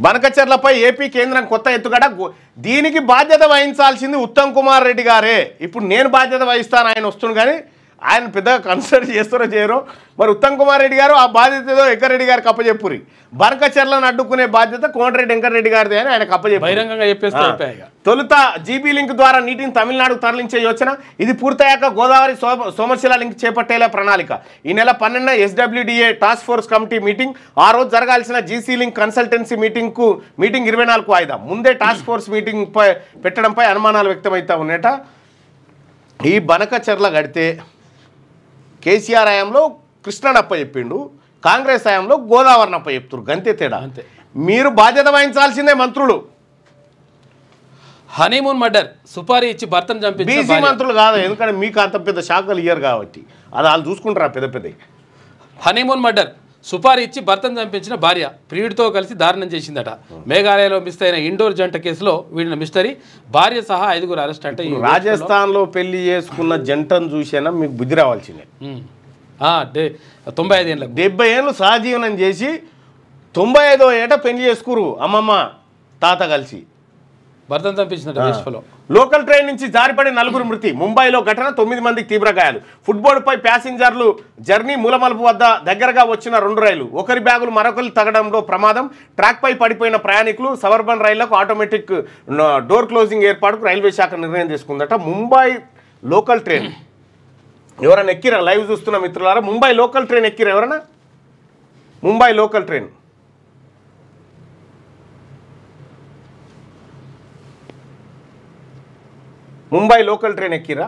[SPEAKER 1] బనకచెర్లపై ఏపీ కేంద్రం కొత్త ఎత్తుగడ, దీనికి బాధ్యత వహించాల్సింది ఉత్తమ్ కుమార్ రెడ్డి గారే. ఇప్పుడు నేను బాధ్యత వహిస్తాను, ఆయన వస్తుంది కానీ ఆయన పెద్దగా కన్సిడర్ చేస్తారో చేయరో మరి. ఉత్తమ్ కుమార్ రెడ్డి గారు ఆ బాధ్యత ఏదో వెంకటరెడ్డి గారికి అప్పచెప్పురి, బనకచెర్లను అడ్డుకునే బాధ్యత కోమటిరెడ్డి వెంకటరెడ్డి గారిది అని ఆయన అప్పచెప్పారు. తొలుత జీబీ లింక్ ద్వారా నీటిని తమిళనాడుకు తరలించే యోచన, ఇది పూర్తయ్యాక గోదావరి సోమశిల లింక్ చేపట్టేలా ప్రణాళిక. ఈ నెల 12న SWDA task force committee meeting, ఆ రోజు జరగాల్సిన జీసీ లింక్ కన్సల్టెన్సీ మీటింగ్ 24కు వాయిదా. ముందే టాస్క్ ఫోర్స్ మీటింగ్ పెట్టడంపై అనుమానాలు వ్యక్తమవుతా ఉన్నట. ఈ బనకచెర్ల గడితే కేసీఆర్ హయాంలో కృష్ణన్ అప్ప చెప్పిండు, కాంగ్రెస్ హయాంలో గోదావరిని అప్ప చెప్తున్నారు, గంతే తేడా. మీరు బాధ్యత వహించాల్సిందే మంత్రులు.
[SPEAKER 2] హనీమూన్ మర్డర్, సుపారీ ఇచ్చి భర్తను చంపించిన
[SPEAKER 1] బీసీ మంత్రులు కాదు, ఎందుకంటే మీకు అంత పెద్ద శాఖలు ఇయ్యరు కాబట్టి అది వాళ్ళు చూసుకుంటారా పెద్ద పెద్ద.
[SPEAKER 2] హనీమూన్ మర్డర్, సుపారీ ఇచ్చి భర్తను చంపించిన భార్య ప్రియుడితో కలిసి దారుణం చేసిందట. మేఘాలయలో మిస్ అయిన ఇండోర్ జంట కేసులో వీడిన మిస్టరీ, భార్య సహా 5 అరెస్ట్. అంటే
[SPEAKER 1] రాజస్థాన్లో పెళ్లి చేసుకున్న జంటను చూసేనా మీకు బుద్ధి రావాల్సిందే.
[SPEAKER 2] 95 ఏళ్ళ
[SPEAKER 1] 70 ఏళ్ళు సహజీవనం చేసి 95వ ఏట పెళ్లి చేసుకురు అమ్మమ్మ తాత కలిసి,
[SPEAKER 2] భర్తను చంపించిన.
[SPEAKER 1] లోకల్ ట్రైన్ నుంచి జారిపడి 4 మృతి, ముంబైలో ఘటన, 9 మందికి తీవ్ర గాయాలు. ఫుట్బోర్డుపై ప్యాసింజర్లు జర్నీ, మూలమలుపు వద్ద దగ్గరగా వచ్చిన 2 రైలు, ఒకరి బ్యాగులు మరొకరు తగడంలో ప్రమాదం, ట్రాక్పై పడిపోయిన ప్రయాణికులు. సబర్బన్ రైళ్లకు ఆటోమేటిక్ డోర్ క్లోజింగ్ ఏర్పాటుకు రైల్వే శాఖ నిర్ణయం తీసుకుందట. ముంబై లోకల్ ట్రైన్ ఎవరైనా ఎక్కిరా? లైవ్ చూస్తున్న మిత్రులారా, ముంబై లోకల్ ట్రైన్ ఎక్కిరా ఎవరైనా? Mumbai local train Mumbai local train ఎక్కిరా?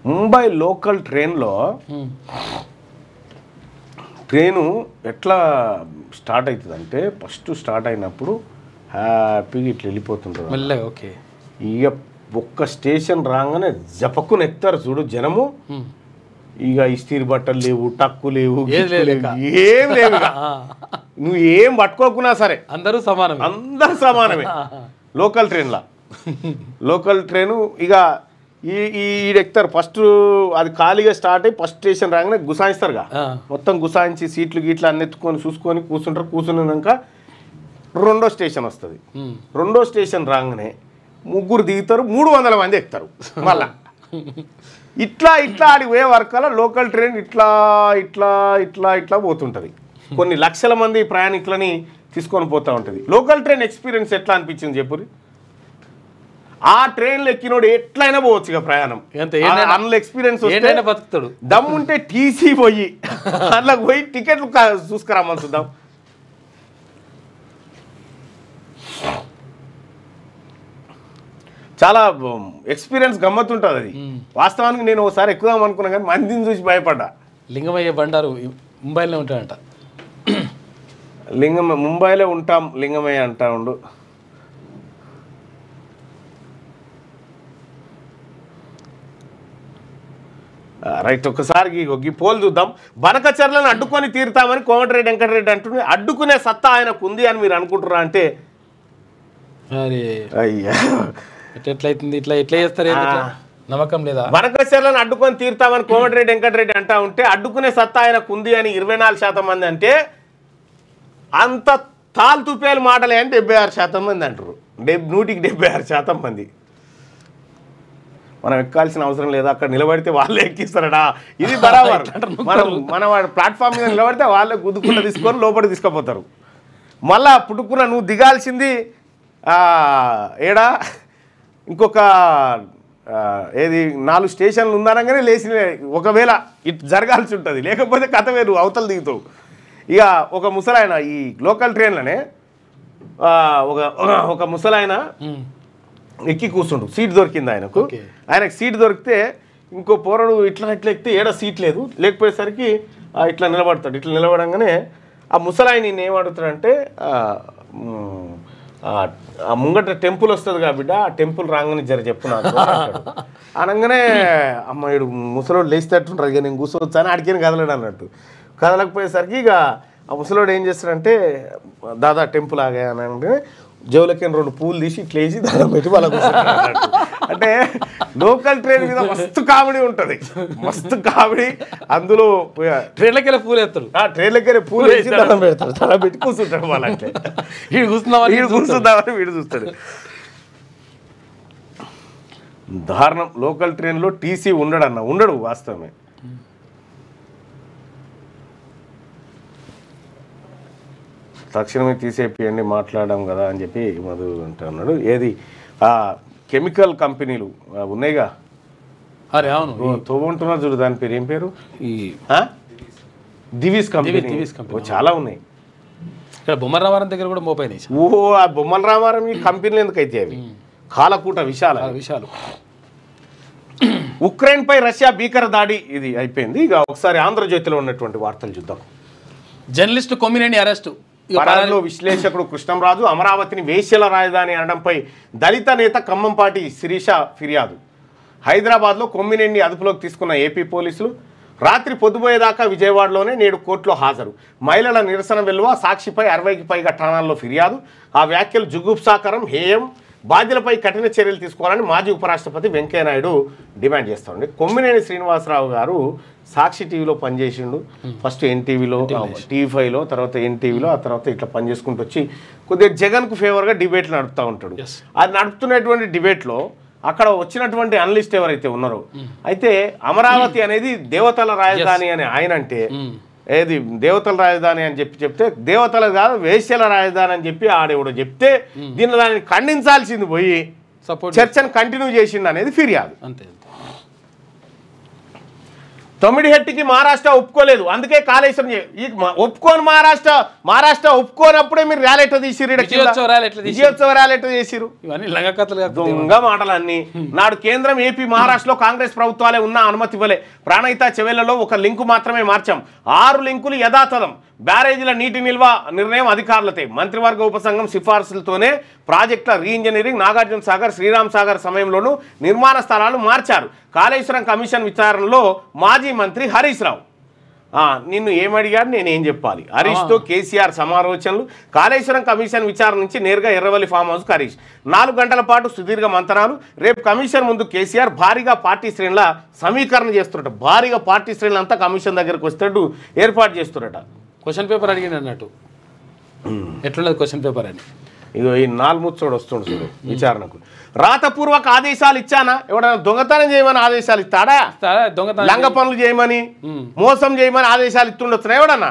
[SPEAKER 1] ముంబై లోకల్ ట్రైన్లో ట్రైను ఎట్లా స్టార్ట్ అవుతుంది అంటే, ఫస్ట్ స్టార్ట్ అయినప్పుడు హ్యాపీగా ఇట్లా వెళ్ళిపోతుంటారు.
[SPEAKER 2] ఓకే,
[SPEAKER 1] ఇక ఒక్క స్టేషన్ రాగానే జపక్కుని ఎక్కుతారు చూడు జనము. ఇక ఇస్తిరి బట్టలు లేవు, టక్కు లేవు, ఏం లేవు. నువ్వు ఏం పట్టుకోకున్నా సరే అందరూ సమానమే లోకల్ ట్రైన్లా. లోకల్ ట్రైను ఇక ఈడెక్తారు ఫస్ట్, అది ఖాళీగా స్టార్ట్ అయ్యి ఫస్ట్ స్టేషన్ రాగానే గుసాయిస్తారుగా, మొత్తం గుసాయించి సీట్లు గీట్లు అన్ని ఎత్తుకొని చూసుకొని కూర్చుంటారు. కూర్చున్నాక 2వ స్టేషన్ వస్తుంది. 2వ స్టేషన్ రాగానే 3 దిగుతారు, 300 మంది ఎక్కుతారు. మళ్ళా ఇట్లా ఆడికి పోయే వరకల్లా లోకల్ ట్రైన్ ఇట్లా ఇట్లా ఇట్లా ఇట్లా పోతుంటుంది. కొన్ని లక్షల మంది ప్రయాణికులని తీసుకొని పోతూ ఉంటుంది. లోకల్ ట్రైన్ ఎక్స్పీరియన్స్ ఎట్లా అనిపించింది చెప్పురి? ఆ ట్రైన్లో ఎక్కినోడు ఎట్లయినా పోవచ్చు ఇక ప్రయాణం. అందులో ఎక్స్పీరియన్స్
[SPEAKER 2] బతుకుతాడు.
[SPEAKER 1] దమ్ముంటే టీసీ పోయి అట్లా పోయి టికెట్లు చూసుకురామని చూద్దాం. చాలా ఎక్స్పీరియన్స్ గమ్మత్తుంటుంది అది. వాస్తవానికి నేను ఒకసారి ఎక్కుదాం అనుకున్నా కానీ మందిని చూసి భయపడ్డా.
[SPEAKER 2] లింగమయ్య బండారు ముంబైలో ఉంటాడంట.
[SPEAKER 1] ముంబైలో ఉంటాం లింగమయ్య అంటా ఉండు. రైట్, ఒకసారి ఈ పోల్ చూద్దాం. బనకచెర్లను అడ్డుకొని తీరుతామని కోమటిరెడ్డి వెంకటరెడ్డి అంటుంది. అడ్డుకునే సత్తా ఆయనకు ఉంది అని మీరు అనుకుంటున్నారా అంటే, అయ్యా
[SPEAKER 2] ఎట్లయితుంది, ఇట్లా ఎట్లా చేస్తారు, నమ్మకం లేదా?
[SPEAKER 1] బనకచెర్లను అడ్డుకొని తీరుతామని కోమటిరెడ్డి వెంకటరెడ్డి అంటా ఉంటే, అడ్డుకునే సత్తా ఆయనకు ఉంది అని 24% మంది అంటే, అంత తాల్తుపేలు మాటలే అని 76% మంది అంటారు. 100కి 76% మంది. మనం ఎక్కాల్సిన అవసరం లేదు, అక్కడ నిలబడితే వాళ్ళే ఎక్కిస్తారడా, ఇది బరాబర్. మన ప్లాట్ఫామ్ మీద నిలబడితే వాళ్ళే గుద్దుకుండా తీసుకొని లోపలికి తీసుకుపోతారు. మళ్ళా పుట్టుకున్న నువ్వు దిగాల్సింది ఏడా ఇంకొక ఏది 4 స్టేషన్లు ఉందనగానే లేచి ఒకవేళ ఇటు జరగాల్సి ఉంటుంది, లేకపోతే కథ వేరు అవతల దిగుతావు. ఇక ఒక ముసలాయన ఈ లోకల్ ట్రైన్లోనే ఒక ముసలాయన ఎక్కి కూర్చుండు, సీట్ దొరికింది ఆయనకు సీట్ దొరికితే ఇంకో పోరడు ఇట్లా ఎక్కితే ఏడ సీట్ లేదు, లేకపోయేసరికి ఇట్లా నిలబడతాడు. ఇట్లా నిలబడంగానే ఆ ముసలాయన నేను ఏమడుగుతాడంటే ఆ ముంగట టెంపుల్ వస్తుంది కాబట్టి ఆ టెంపుల్ రాగానే చెప్పు నాకు అనగానే అమ్మాయిడు ముసలోడు లేచేటట్టుంటారు, ఇక నేను కూర్చోవచ్చు అని అడిగిన కదలడు అన్నట్టు. కదలకపోయేసరికి ఇక ఆ ముసలోడు ఏం చేస్తాడంటే దాదా టెంపుల్ ఆగా అని అంటే జేబులకి 2 పూలు తీసి ఇట్లా వేసి దాని పెట్టి వాళ్ళ అంటే లోకల్ ట్రైన్ మీద మస్తు కామెడీ ఉంటుంది, మస్తు కామెడీ. అందులో
[SPEAKER 2] ట్రైన్లకెళ్ళి పూలు వేస్తారు,
[SPEAKER 1] ట్రైన్లకెళ్ళి పూలు వేసి దండం పెడతారు, దండం పెట్టి కూర్చుంటాడు. వాళ్ళంటే వీడు కూర్చుందామని వీడు చూస్తాడు. దారుణం. లోకల్ ట్రైన్లో టీసీ ఉండడు వాస్తవమే. తక్షణమే తీసేపియండి మాట్లాడడం కదా అని చెప్పి మధు అంటున్నాడు. ఏది కెమికల్ కంపెనీలు ఉన్నాయిగా,
[SPEAKER 2] అరే అవును
[SPEAKER 1] తోబంటున్నారు చూడు, దాని పేరు ఏం పేరు, ఈ దివీస్ కంపెనీ. చాలా ఉన్నాయి
[SPEAKER 2] ఇక్కడ బొమ్మల రామారం దగ్గర కూడా మోపైనాయి.
[SPEAKER 1] ఆ బొమ్మల రామారం ఈ కంపెనీలు ఎందుకైతే అవి కాలకూట విషయాలు. ఉక్రెయిన్ పై రష్యా భీకర దాడి ఇది అయిపోయింది. ఇక ఒకసారి ఆంధ్రజ్యోతిలో ఉన్నటువంటి వార్తలు చూద్దాం.
[SPEAKER 2] Journalist Kommineni arrest.
[SPEAKER 1] పరారిలో విశ్లేషకుడు కృష్ణంరాజు అమరావతిని వేశ్యల రాజధాని అనడంపై దళిత నేత ఖమ్మంపాటి శిరీష ఫిర్యాదు. హైదరాబాద్లో కొమ్మినేని అదుపులోకి తీసుకున్న ఏపీ పోలీసులు రాత్రి పొద్దుపోయేదాకా విజయవాడలోనే నేడు కోర్టులో హాజరు. మహిళల నిరసన వెలువ, సాక్షిపై 60కి పైగా ఠాణాల్లో ఫిర్యాదు. ఆ వ్యాఖ్యలు జుగుప్సాకరం, హేయం, బాధ్యులపై కఠిన చర్యలు తీసుకోవాలని మాజీ ఉపరాష్ట్రపతి వెంకయ్యనాయుడు డిమాండ్ చేస్తారండి. కొమ్మినేని శ్రీనివాసరావు గారు సాక్షి టీవీలో పనిచేసిండు, ఫస్ట్ ఎన్టీవీలో, టీవీ5లో, తర్వాత ఎన్టీవీలో, ఆ తర్వాత ఇట్లా పనిచేసుకుంటూ వచ్చి కొద్దిగా జగన్కు ఫేవర్గా డిబేట్లు నడుపుతూ ఉంటాడు. అది నడుపుతున్నటువంటి డిబేట్లో అక్కడ వచ్చినటువంటి అనలిస్ట్ ఎవరైతే ఉన్నారో, అయితే అమరావతి అనేది దేవతల రాజధాని అని ఆయన అంటే, ఏది దేవతల రాజధాని అని చెప్తే దేవతల కాదు వేశ్యల రాజధాని అని చెప్పి ఆడేవాడు చెప్తే దాన్ని ఖండించాల్సింది పోయి చర్చను కంటిన్యూ చేసింది అనేది ఫిర్యాదు.
[SPEAKER 2] అంతే.
[SPEAKER 1] తొమ్మిడిహెట్టికి మహారాష్ట్ర ఒప్పుకోలేదు, అందుకే కాళేశ్వరం ఒప్పుకోని మహారాష్ట్ర ఒప్పుకోనప్పుడే మీరు ర్యాలీ ఎట్లా తీసిరు, విజయోత్సవ ర్యాలీ ఎట్లా చేసిరు, దొంగ మాటలన్నీ. నాడు కేంద్రం, ఏపీ, మహారాష్ట్రలో కాంగ్రెస్ ప్రభుత్వాలే ఉన్నా అనుమతి ఇవ్వలే. ప్రాణహిత చెవెళ్లలో ఒక లింకు మాత్రమే మార్చాం, 6 లింకులు యథాతథం. బ్యారేజీల నీటి నిల్వ నిర్ణయం అధికారులతే. మంత్రివర్గ ఉపసంఘం సిఫార్సులతోనే ప్రాజెక్టుల రీఇంజనీరింగ్. నాగార్జున సాగర్, శ్రీరామ్ సాగర్ సమయంలోనూ నిర్మాణ స్థలాలు మార్చారు. కాళేశ్వరం కమిషన్ విచారణలో మాజీ మంత్రి హరీష్ రావు. నిన్ను ఏమడిగాడు, నేనేం చెప్పాలి? హరీష్తో కేసీఆర్ సమాలోచనలు. కాళేశ్వరం కమిషన్ విచారణ నుంచి నేరుగా ఎర్రవల్లి ఫామ్ హౌస్కు హరీష్. 4 గంటల పాటు సుదీర్ఘ మంతనాలు. రేపు కమిషన్ ముందు కేసీఆర్ భారీగా పార్టీ శ్రేణుల సమీకరణ చేస్తున్నట. భారీగా పార్టీ శ్రేణులంతా కమిషన్ దగ్గరకు వస్తేట్టు ఏర్పాటు చేస్తున్నట.
[SPEAKER 2] క్వశ్చన్ పేపర్ అడిగింది అన్నట్టు, ఎట్లున్నది క్వశ్చన్ పేపర్ అని.
[SPEAKER 1] ఇగో ఈ 4 ముచ్చోడు వస్తుండు చూడు విచారణకు. రాతపూర్వక ఆదేశాలు ఇచ్చానా? ఎవడన్నా దొంగతనం చేయమని ఆదేశాలు ఇస్తాడా? లంగ పనులు చేయమని, మోసం చేయమని ఆదేశాలు ఇస్తుండొచ్చునా ఎవడన్నా?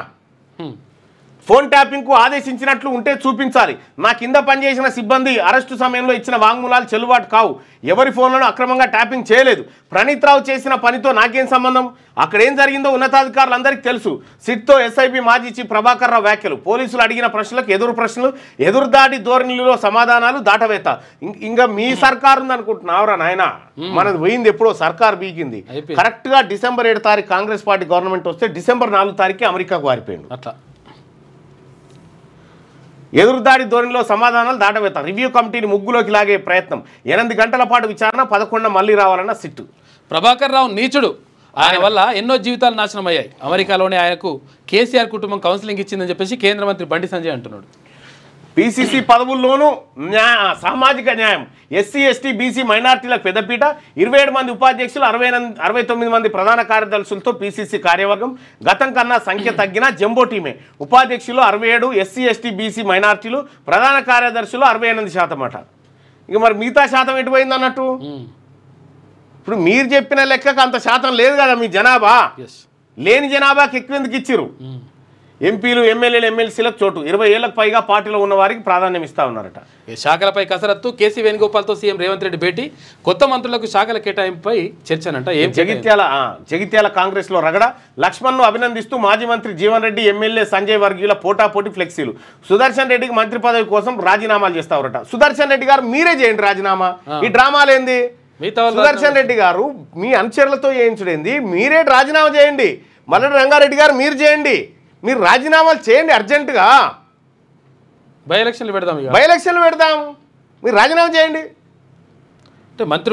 [SPEAKER 1] ఫోన్ ట్యాపింగ్కు ఆదేశించినట్లు ఉంటే చూపించాలి. నా కింద పనిచేసిన సిబ్బంది అరెస్టు సమయంలో ఇచ్చిన వాంగ్మూలాలు చెల్లుబాటు కావు. ఎవరి ఫోన్లను అక్రమంగా ట్యాపింగ్ చేయలేదు. ప్రణీత్ రావు చేసిన పనితో నాకేం సంబంధం? అక్కడేం జరిగిందో ఉన్నతాధికారులందరికీ తెలుసు. సిట్తో ఎస్ఐపి మాజీ చీఫ్ ప్రభాకర్ రావు వ్యాఖ్యలు. పోలీసులు అడిగిన ప్రశ్నలకు ఎదురు ప్రశ్నలు, ఎదురుదాడి ధోరణిలో సమాధానాలు, దాటవేత. ఇంకా మీ సర్కారు ఉందనుకుంటున్నావురా నాయన, మనది పోయింది ఎప్పుడో, సర్కార్ బీకింది. కరెక్ట్గా డిసెంబర్ 7 తారీఖు కాంగ్రెస్ పార్టీ గవర్నమెంట్ వస్తే డిసెంబర్ 4 తారీఖు అమెరికాకు వారిపోయింది.
[SPEAKER 2] అట్లా
[SPEAKER 1] ఎదురుదాడి ధోరణిలో సమాధానాలు, దాటవేత. రివ్యూ కమిటీని ముగ్గులోకి లాగే ప్రయత్నం. 8 గంటల పాటు విచారణ, 11 మళ్ళీ రావాలన్న సిట్టు.
[SPEAKER 2] ప్రభాకర్ రావు నీచుడు, ఆయన వల్ల ఎన్నో జీవితాలు నాశనం అయ్యాయి. అమెరికాలోనే ఆయనకు కేసీఆర్ కుటుంబం కౌన్సిలింగ్ ఇచ్చిందని చెప్పేసి కేంద్ర మంత్రి బండి సంజయ్ అంటున్నాడు. పీసీసీ పదవుల్లోనూ సామాజిక న్యాయం. ఎస్సీ, ఎస్టీ, బీసీ, మైనార్టీలకు పెద్దపీట. 27 మంది ఉపాధ్యక్షులు, 69 మంది ప్రధాన కార్యదర్శులతో పీసీసీ కార్యవర్గం. గతం కన్నా సంఖ్య తగ్గిన జంబో టీమే. ఉపాధ్యక్షులు 67, ఎస్సీ, ఎస్టీ, బీసీ, మైనార్టీలు. ప్రధాన కార్యదర్శులు 68% అట. ఇక మరి మిగతా శాతం ఎటుపోయింది అన్నట్టు? ఇప్పుడు మీరు చెప్పిన లెక్కకు అంత శాతం లేదు కదా మీ జనాభా. లేని జనాభాకి ఎక్కువ ఎందుకు ఇచ్చిరు?
[SPEAKER 1] ఎంపీలు ఎమ్మెల్యేలు ఎమ్మెల్సీలకు చోటు 20 ఏళ్లకు పైగా పార్టీలో ఉన్న వారికి ప్రాధాన్యం ఇస్తా ఉన్నారట.
[SPEAKER 2] ఈ శాఖలపై కసరత్తు, కేసీ వేణుగోపాల్తో సీఎం రేవంత్ రెడ్డి భేటీ, కొత్త మంత్రులకు శాఖల కేటాయింపుపై చర్చనంట.
[SPEAKER 1] జగిత్యాల కాంగ్రెస్లో రగడ, లక్ష్మణ్ను అభినందిస్తూ మాజీ మంత్రి జీవన్ రెడ్డి, ఎమ్మెల్యే సంజయ్ వర్గీయుల పోటాపోటీ ఫ్లెక్సీలు. సుదర్శన్ రెడ్డికి మంత్రి పదవి కోసం రాజీనామాలు చేస్తారట. సుదర్శన్ రెడ్డి గారు మీరే చేయండి రాజీనామా, ఈ డ్రామాలేంది? సుదర్శన్ రెడ్డి గారు మీ అనుచరులతో చేయించుడేంది? మీరే రాజీనామా చేయండి. మల్లెడ్డి రంగారెడ్డి గారు మీరు చేయండి, మీరు రాజీనామాలు చేయండి అర్జెంటుగా.
[SPEAKER 2] బై ఎలక్షన్లు
[SPEAKER 1] పెడదాం, మీరు రాజీనామా చేయండి.
[SPEAKER 2] అంటే మంత్రి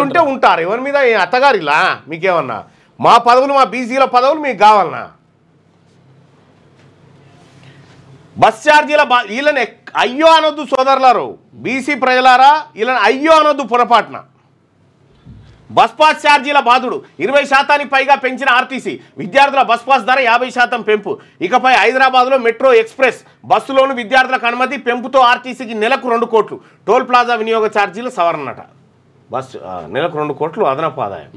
[SPEAKER 1] ఉంటే ఉంటారు, ఎవరి మీద అత్తగారిలా మీకేమన్నా? మా పదవులు, మా బీసీల పదవులు మీకు కావాలన్నా? బస్ ఛార్జీల వీళ్ళని అయ్యో అనొద్దు సోదరులారు, బీసీ ప్రజలారా, వీళ్ళని అయ్యో అనొద్దు పొరపాటున. బస్ పాస్ ఛార్జీల బాధుడు, 20% పైగా పెంచిన ఆర్టీసీ. విద్యార్థుల బస్ పాస్ ధర 50% పెంపు. ఇకపై హైదరాబాద్లో మెట్రో, ఎక్స్ప్రెస్ బస్సులోను విద్యార్థులకు అనుమతి. పెంపుతో ఆర్టీసీకి నెలకు 2 కోట్లు. టోల్ ప్లాజా వినియోగ ఛార్జీల సవరణట. నెలకు 2 కోట్లు అదనపు ఆదాయం.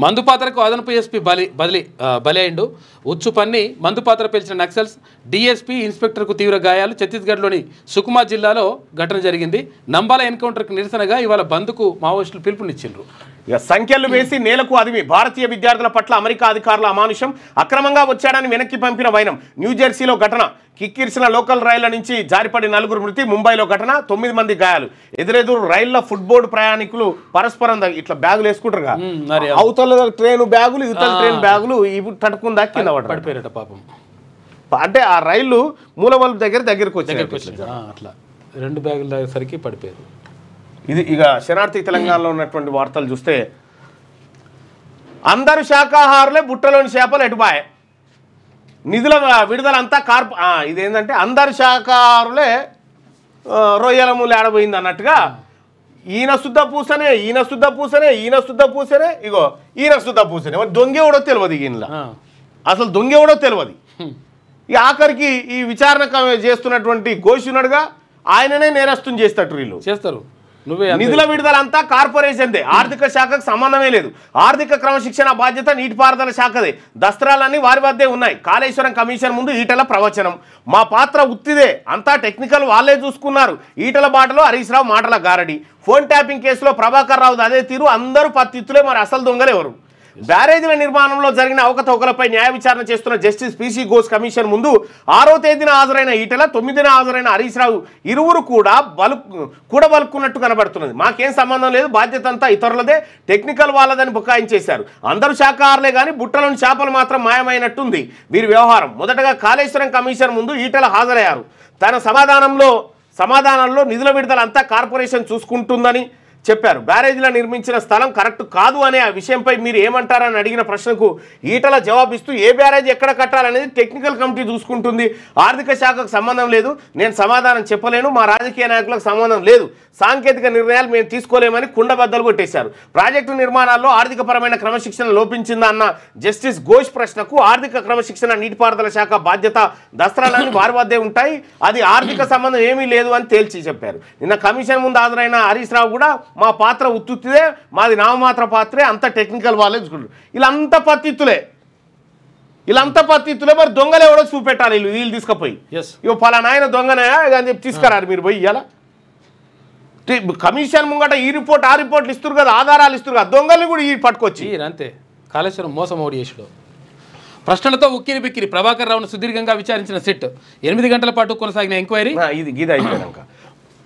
[SPEAKER 2] మందుపాత్రకు అదనపు ఎస్పీ బలి అయిండు. ఉచ్చు పన్ని మందుపాత్ర పేల్చిన నక్సల్స్, డిఎస్పీ ఇన్స్పెక్టర్కు తీవ్ర గాయాలు. ఛత్తీస్గఢ్లోని సుకుమా జిల్లాలో ఘటన జరిగింది. నంబాల ఎన్కౌంటర్కు నిరసనగా ఇవాళ బంద్కు మావోయిస్టులు పిలుపునిచ్చిండ్రు.
[SPEAKER 1] ఇక సంఖ్యలు వేసి నేలకు అదిమి. భారతీయ విద్యార్థుల పట్ల అమెరికా అధికారుల అమానుషం. అక్రమంగా వచ్చాడని వెనక్కి పంపిన వైనం. న్యూజెర్సీలో ఘటన. కిక్కిరిసిన లోకల్ రైళ్ల నుంచి జారిపడి 4 మృతి. ముంబైలో ఘటన, 9 మంది గాయాలు. ఎదురెదురు రైళ్ల ఫుట్బోర్డు ప్రయాణికులు పరస్పరం ఇట్లా బ్యాగులు వేసుకుంటారుగా, అవతల ట్రైన్ బ్యాగులు, ఇవతల ట్రైన్ బ్యాగులు ఇవి తట్టుకుందా కింద
[SPEAKER 2] పడిపోయారట పాపం.
[SPEAKER 1] అంటే ఆ రైళ్లు మూలవల్పు దగ్గరకు వచ్చాయి.
[SPEAKER 2] అట్లా 2 బ్యాగులు తాగేసరికి పడిపోయారు.
[SPEAKER 1] ఇది ఇక శరణార్థి తెలంగాణలో ఉన్నటువంటి వార్తలు చూస్తే, అందరు శాకాహారులే బుట్టలోని చేపలు ఎటుపాయే. నిధుల విడుదలంతా ఇదేంటంటే అందరు శాకాహారులే రొయ్యల మూలు ఆడబోయింది అన్నట్టుగా. ఈయన శుద్ధ పూసనే, ఈయన శుద్ధ పూసనే, ఈయన శుద్ధ పూసనే, ఇగో ఈయన శుద్ధ పూసనే. దొంగెవడో తెలియదు ఈయనలో, అసలు దొంగెవడో తెలియదు. ఇక ఆఖరికి ఈ విచారణ చేస్తున్నటువంటి ఘోషునుడుగా ఆయననే నేరస్తుని చేస్తట్టు వీళ్ళు
[SPEAKER 2] చేస్తారు.
[SPEAKER 1] నిధుల విడుదలంతా కార్పొరేషన్దే, ఆర్థిక శాఖకు సంబంధమే లేదు. ఆర్థిక క్రమశిక్షణ బాధ్యత నీటిపారుదల శాఖదే. దస్త్రాలన్నీ వారి వద్దే ఉన్నాయి. కాళేశ్వరం కమిషన్ ముందు ఈటల ప్రవచనం. మా పాత్ర ఉత్తిదే, అంతా టెక్నికల్ వాళ్ళే చూసుకున్నారు. ఈటల బాటలో హరీష్ రావు మాటల గారడి. ఫోన్ ట్యాపింగ్ కేసులో ప్రభాకర్ రావు అదే తీరు. అందరూ పత్తిత్తులే, మరి అసలు దొంగలు ఎవరు? బ్యారేజీల నిర్మాణంలో జరిగిన అవకతవకలపై న్యాయ విచారణ చేస్తున్న జస్టిస్ పీసీ ఘోష్ కమిషన్ ముందు 6వ తేదీన హాజరైన ఈటల, 9న హాజరైన హరీష్ రావు ఇరువురు కూడా కూడబలుక్కున్నట్టు కనబడుతున్నది. మాకేం సంబంధం లేదు, బాధ్యత అంతా ఇతరులదే, టెక్నికల్ వాళ్ళదని బుకాయించేశారు. అందరూ శాఖాహారులే కానీ బుట్టలోని చేపలు మాత్రం మాయమైనట్టుంది వీరి వ్యవహారం. మొదటగా కాళేశ్వరం కమిషన్ ముందు ఈటల హాజరయ్యారు. తన సమాధానంలో నిధుల విడుదలంతా కార్పొరేషన్ చూసుకుంటుందని చెప్పారు. బ్యారేజీలో నిర్మించిన స్థలం కరెక్ట్ కాదు అనే ఆ విషయంపై మీరు ఏమంటారని అడిగిన ప్రశ్నకు ఈటల జవాబిస్తూ ఏ బ్యారేజ్ ఎక్కడ కట్టాలనేది టెక్నికల్ కమిటీ చూసుకుంటుంది, ఆర్థిక శాఖకు సంబంధం లేదు, నేను సమాధానం చెప్పలేను, మా రాజకీయ నాయకులకు సంబంధం లేదు, సాంకేతిక నిర్ణయాలు మేము తీసుకోలేమని కుండబద్దలు కొట్టేశారు. ప్రాజెక్టు నిర్మాణాల్లో ఆర్థికపరమైన క్రమశిక్షణ లోపించిందా అన్న జస్టిస్ ఘోష్ ప్రశ్నకు ఆర్థిక క్రమశిక్షణ నీటిపారుదల శాఖ బాధ్యత, దస్త్రాలన్నీ వారి వద్దే ఉంటాయి, అది ఆర్థిక సంబంధం ఏమీ లేదు అని తేల్చి చెప్పారు. నిన్న కమిషన్ ముందు హాజరైన హరీష్ రావు కూడా మా పాత్ర ఉత్తుత్తిదే, మాది నామమాత్ర పాత్రే, అంత టెక్నికల్ వాళ్ళే చూసుకుంటారు. వీళ్ళంతా పత్తిత్తులే, మరి దొంగలు ఎవడో చూపెట్టాలి వీళ్ళు తీసుకుపోయి. ఇక పలానా ఆయన దొంగనే అని చెప్పి తీసుకురారు మీరు పోయి. ఇలా కమిషన్ ముంగట ఈ రిపోర్ట్ ఆ రిపోర్ట్లు ఇస్తారు కదా, ఆధారాలు ఇస్తారు కదా, దొంగల్ని కూడా ఈ పట్టుకొచ్చి
[SPEAKER 2] అంతే. కాళేశ్వరం మోసం ఓడి చేసుడు. ప్రశ్నలతో ఉక్కిరి బిక్కిరి. ప్రభాకర్ రావును సుదీర్ఘంగా విచారించిన సిట్. 8 గంటల పాటు కొనసాగిన ఎంక్వైరీ.
[SPEAKER 1] ఇది గీత అయిపోయాక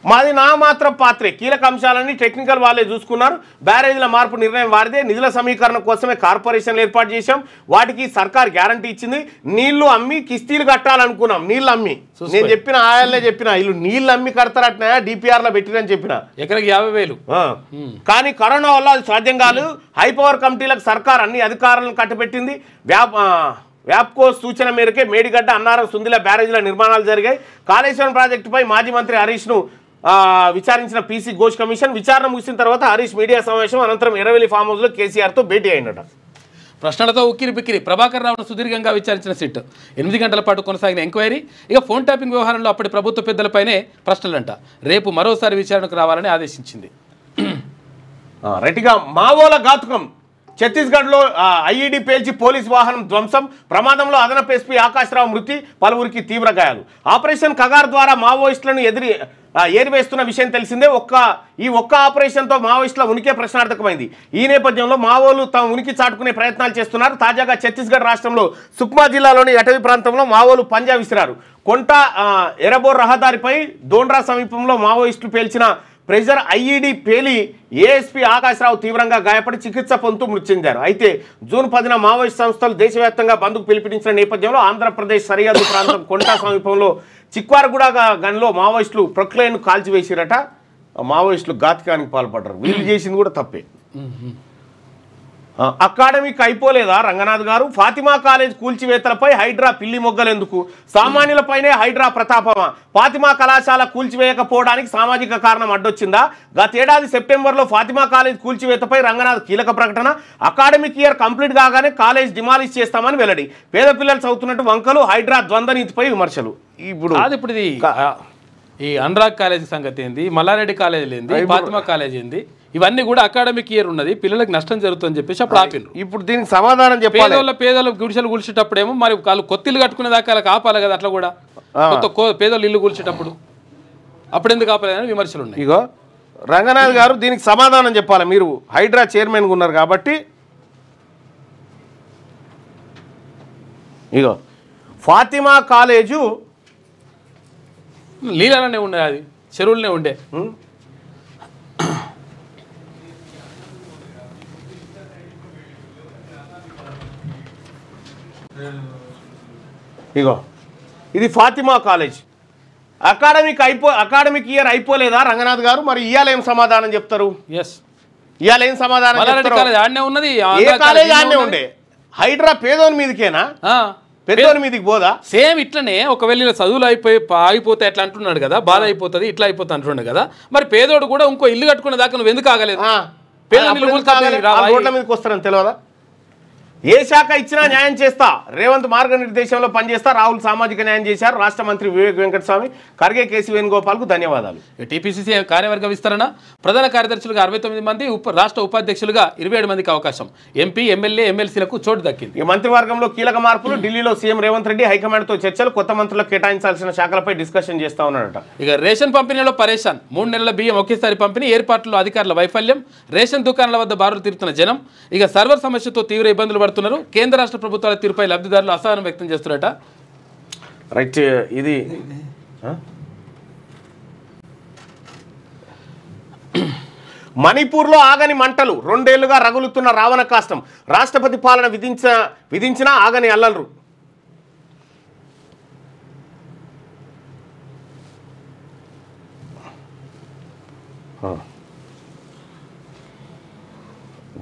[SPEAKER 1] మాది నామాత్రం పాత్రే, కీలక అంశాలన్నీ టెక్నికల్ వాళ్ళే చూసుకున్నారు. బ్యారేజీల మార్పు నిర్ణయం వారిదే. నిధుల సమీకరణ కోసమే కార్పొరేషన్లు ఏర్పాటు చేశాం, వాటికి సర్కార్ గ్యారంటీ ఇచ్చింది. నీళ్లు అమ్మి కిస్తీలు కట్టాలనుకున్నాం, నీళ్ళు అమ్మి. నేను చెప్పిన ఆయల్లే చెప్పిన వీళ్ళు నీళ్ళు అమ్మి కడతారట్నా, డిపిఆర్లో పెట్టిరని చెప్పిన,
[SPEAKER 2] ఎకరికి 50,000.
[SPEAKER 1] కానీ కరోనా వల్ల అది సాధ్యం కాదు. హైపవర్ కమిటీలకు సర్కార్ అన్ని అధికారులను కట్టబెట్టింది. వ్యాప్కో సూచన మేరకే మేడిగడ్డ, అన్నారం, సుందిల బ్యారేజీల నిర్మాణాలు జరిగాయి. కాళేశ్వరం ప్రాజెక్టుపై మాజీ మంత్రి హరీష్ను విచారించిన పీసీ ఘోష్ కమిషన్. విచారణ ముగిసిన తర్వాత హరీష్ మీడియా సమావేశం అనంతరం ఎర్రవెల్లి ఫామ్ హౌస్లో కేసీఆర్తో భేటీ అయినట.
[SPEAKER 2] ప్రశ్నలతో ఉక్కిరి బిక్కిరి. ప్రభాకర్ రావును సుదీర్ఘంగా విచారించిన సిట్. 8 గంటల పాటు కొనసాగిన ఎంక్వైరీ. ఇక ఫోన్ ట్యాపింగ్ వ్యవహారంలో అప్పటి ప్రభుత్వ పెద్దలపైనే ప్రశ్నలంట. రేపు మరోసారి విచారణకు రావాలని ఆదేశించింది.
[SPEAKER 1] రెట్టిగా మావోల ఘాతుకం. ఛత్తీస్గఢ్లో ఐఈడీ పేల్చి పోలీస్ వాహనం ధ్వంసం, ప్రమాదంలో అదనపు ఎస్పీ ఆకాశ్రావు మృతి, పలువురికి తీవ్ర గాయాలు. ఆపరేషన్ కగార్ ద్వారా మావోయిస్టులను ఏరివేస్తున్న విషయం తెలిసిందే. ఈ ఒక్క ఆపరేషన్తో మావోయిస్టుల ఉనికే ప్రశ్నార్థకమైంది. ఈ నేపథ్యంలో మావోలు తమ ఉనికి చాటుకునే ప్రయత్నాలు చేస్తున్నారు. తాజాగా ఛత్తీస్గఢ్ రాష్ట్రంలో సుక్మా జిల్లాలోని అటవీ ప్రాంతంలో మావోలు పంజా విసిరారు. కొంట ఎరబోర్ రహదారిపై దోండ్రా సమీపంలో మావోయిస్టులు పేల్చిన ప్రెజర్ ఐఈడీ పేలి ఏఎస్పీ ఆకాశ్రావు తీవ్రంగా గాయపడి చికిత్స పొందుతూ మృతి చెందారు. అయితే జూన్ 10న మావోయిస్ట్ సంస్థలు దేశవ్యాప్తంగా బంద్కు పిలుపునిచ్చిన నేపథ్యంలో ఆంధ్రప్రదేశ్ సరిహద్దు ప్రాంతం కొంటా సమీపంలో చిక్వారగూడ గన్లో మావోయిస్టులు ప్రొక్లైన్ను కాల్చివేసిరట. మావోయిస్టులు ఘాతకానికి పాల్పడ్డారు. వీళ్ళు చేసింది కూడా తప్పే. అకాడమిక్ అయిపోలేదా రంగనాథ్ గారు? ఫాతిమా కాలేజ్ కూల్చివేతలపై హైడ్రా పిల్లి మొగ్గలెందుకు? సామాన్యులపైనే హైడ్రా ప్రతాపమా? ఫాతిమా కళాశాల కూల్చివేయకపోవడానికి సామాజిక కారణం అడ్డొచ్చిందా? గతేడాది సెప్టెంబర్లో ఫాతిమా కాలేజ్ కూల్చివేతపై రంగనాథ్ కీలక ప్రకటన. అకాడమిక్ ఇయర్ కంప్లీట్ కాగానే కాలేజ్ డిమాలిష్ చేస్తామని వెల్లడి. పేద పిల్లలు చదువుతున్నట్టు వంకలు, హైడ్రా ద్వంద్వ నీతిపై విమర్శలు. ఇప్పుడు
[SPEAKER 2] ఇది ఈ అనురాగ్ కాలేజ్ సంగతి ఏంది, మల్లారెడ్డి కాలేజీలు ఏంది, ఫాతిమా కాలేజ్ ఏంది, ఇవన్నీ కూడా అకాడమిక్ ఇయర్ ఉన్నది, పిల్లలకు నష్టం జరుగుతుందని చెప్పేసి అప్పుడు ఆపిండ్రు.
[SPEAKER 1] ఇప్పుడు దీనికి సమాధానం చెప్పాలి.
[SPEAKER 2] పేదలు గుడిసెలు కూల్చేటప్పుడేమో మరి వాళ్ళు కొత్త ఇల్లు కట్టుకునే దాకా వాళ్ళకి ఆపాలి కదా. అట్లా కూడా పేదలు ఇల్లు కూల్చేటప్పుడు అప్పుడు ఎందుకు ఆపలేదని విమర్శలు ఉన్నాయి.
[SPEAKER 1] ఇగో రంగనాథ్ గారు దీనికి సమాధానం చెప్పాలి. మీరు హైడ్రా చైర్మన్గా ఉన్నారు కాబట్టి ఇగో ఫాతిమా కాలేజు
[SPEAKER 2] నీళ్ళనే ఉండే, అది చెరువులనే ఉండే.
[SPEAKER 1] ఇగో ఇది ఫాతిమా కాలేజ్. అకాడమిక్ ఇయర్ అయిపోలేదా రంగనాథ్ గారు? మరి ఇవాళ ఏం సమాధానం చెప్తారు? ఇవాళ ఏం సమాధానం
[SPEAKER 2] ఉన్నది?
[SPEAKER 1] ఏ కాలేజ్ ఆడనే ఉండే? హైడ్రా పేదోని మీదకేనా? పేదోని మీదకి పోదా?
[SPEAKER 2] సేమ్ ఇట్లనే ఒకవేళ చదువులు ఆగిపోతే ఎట్లా అంటున్నాడు కదా, బాధ అయిపోతుంది ఇట్లా అయిపోతుంది అంటున్నాడు కదా. మరి పేదోడు కూడా ఇంకో ఇల్లు కట్టుకునే దాకా నువ్వు ఎందుకు ఆగలేదు?
[SPEAKER 1] రోడ్ల మీదకి వస్తారని తెలియదా? ఏ శాఖ ఇచ్చినా న్యాయం చేస్తా, రేవంత్ మార్గనిర్దేశంలో పనిచేస్తా, రాహుల్ సామాజిక న్యాయం చేశారు. రాష్ట్ర మంత్రి వివేక్ వెంకటస్వామి, ఖర్గే కేసీ వేణుగోపాల్కు ధన్యవాదాలు.
[SPEAKER 2] టీపీసీసీ కార్యవర్గ విస్తరణ, ప్రధాన కార్యదర్శులుగా 69 మంది, రాష్ట్ర ఉపాధ్యక్షులుగా 27 మందికి అవకాశం. ఎంపీ, ఎమ్మెల్యే, ఎమ్మెల్సీలకు చోటు దక్కింది.
[SPEAKER 1] మంత్రివర్గంలో కీలక మార్పులు. ఢిల్లీలో సీఎం రేవంత్ రెడ్డి హైకమాండ్తో చర్చలు, కొత్త మంత్రులకు కేటాయించాల్సిన శాఖలపై డిస్కషన్ చేస్తా ఉన్నాడట.
[SPEAKER 2] ఇక రేషన్ పంపిణీలో పరేషాన్, 3 నెలల బియ్యం ఒకేసారి పంపిణీ, ఏర్పాట్లలో అధికారుల వైఫల్యం, రేషన్ దుకాణాల వద్ద బారులు తీరుతున్న జనం, ఇక సర్వర్ సమస్యతో తీవ్ర ఇబ్బందులు పడుతున్నారు. కేంద్ర రాష్ట్ర ప్రభుత్వాల తీరుపై లబ్ధిదారులు అసహనం వ్యక్తం చేస్తున్నారట.
[SPEAKER 1] రైట్, ఇది మణిపూర్లో ఆగని మంటలు, 2 ఏళ్లుగా రగులుతున్న రావణ కాష్టం. రాష్ట్రపతి పాలన విధించిన ఆగని అల్లర్లు.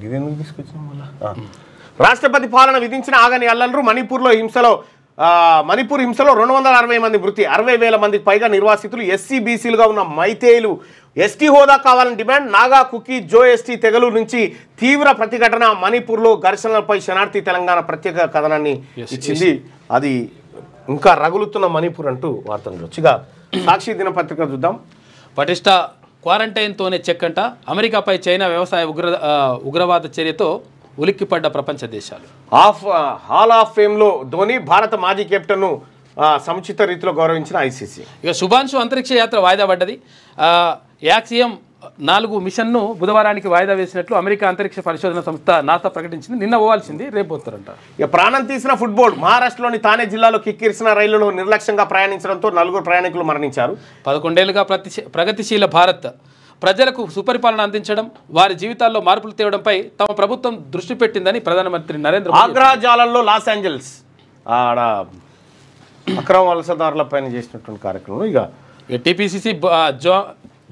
[SPEAKER 1] ఇదెందుకు తీసుకొచ్చిన మళ్ళా? రాష్ట్రపతి పాలన విధించిన ఆగని అల్లర్లు. మణిపూర్ హింసలో 260 మంది మృతి, 60,000 మందికి పైగా నిర్వాసితులు. ఎస్సీ బీసీలుగా ఉన్న మైతేయులు ఎస్టీ హోదా కావాలని డిమాండ్. నాగా, కుకీ, జో ఎస్టీ తెగలు నుంచి తీవ్ర ప్రతిఘటన. మణిపూర్లో ఘర్షణలపై శనార్థి తెలంగాణ ప్రత్యేక కథనాన్ని ఇచ్చింది. అది ఇంకా రగులుతున్న మణిపూర్ అంటూ వార్తలు వచ్చిగా సాక్షి దినపత్రిక చూద్దాం.
[SPEAKER 2] పటిష్ట క్వారంటైన్తోనే చెక్కంట, అమెరికాపై చైనా వ్యవసాయ ఉగ్రవాద చర్యతో ఉలిక్కిపడ్డ ప్రపంచ దేశాలు.
[SPEAKER 1] హాల్ ఆఫ్ ఫేమ్లో ధోని, భారత మాజీ కెప్టెన్ను సముచిత రీతిలో గౌరవించిన ఐసీసీ.
[SPEAKER 2] ఇక శుభాంశు అంతరిక్ష యాత్ర వాయిదా పడ్డది. యాక్సియం 4 మిషన్ను బుధవారానికి వాయిదా వేసినట్లు అమెరికా అంతరిక్ష పరిశోధన సంస్థ నాసా ప్రకటించింది. నిన్న పోవాల్సింది రేపు పోతారంట.
[SPEAKER 1] ఇక ప్రాణం తీసిన ఫుట్బాల్. మహారాష్ట్రలోని తానే జిల్లాలో కిక్కిరిసిన రైలులో నిర్లక్ష్యంగా ప్రయాణించడంతో 4 ప్రయాణికులు మరణించారు.
[SPEAKER 2] 11 ఏళ్లుగా ప్రగతిశీల భారత్ ప్రజలకు సుపరిపాలన అందించడం, వారి జీవితాల్లో మార్పులు తేవడంపై తమ ప్రభుత్వం దృష్టి పెట్టిందని ప్రధానమంత్రి నరేంద్ర మోదీ.
[SPEAKER 1] ఆగ్రహజాలంలో లాస్ ఏంజల్స్ ఆడ అక్రమ వలసదారులపైన చేసినటువంటి కార్యక్రమం. ఇక
[SPEAKER 2] టీపీసీసీ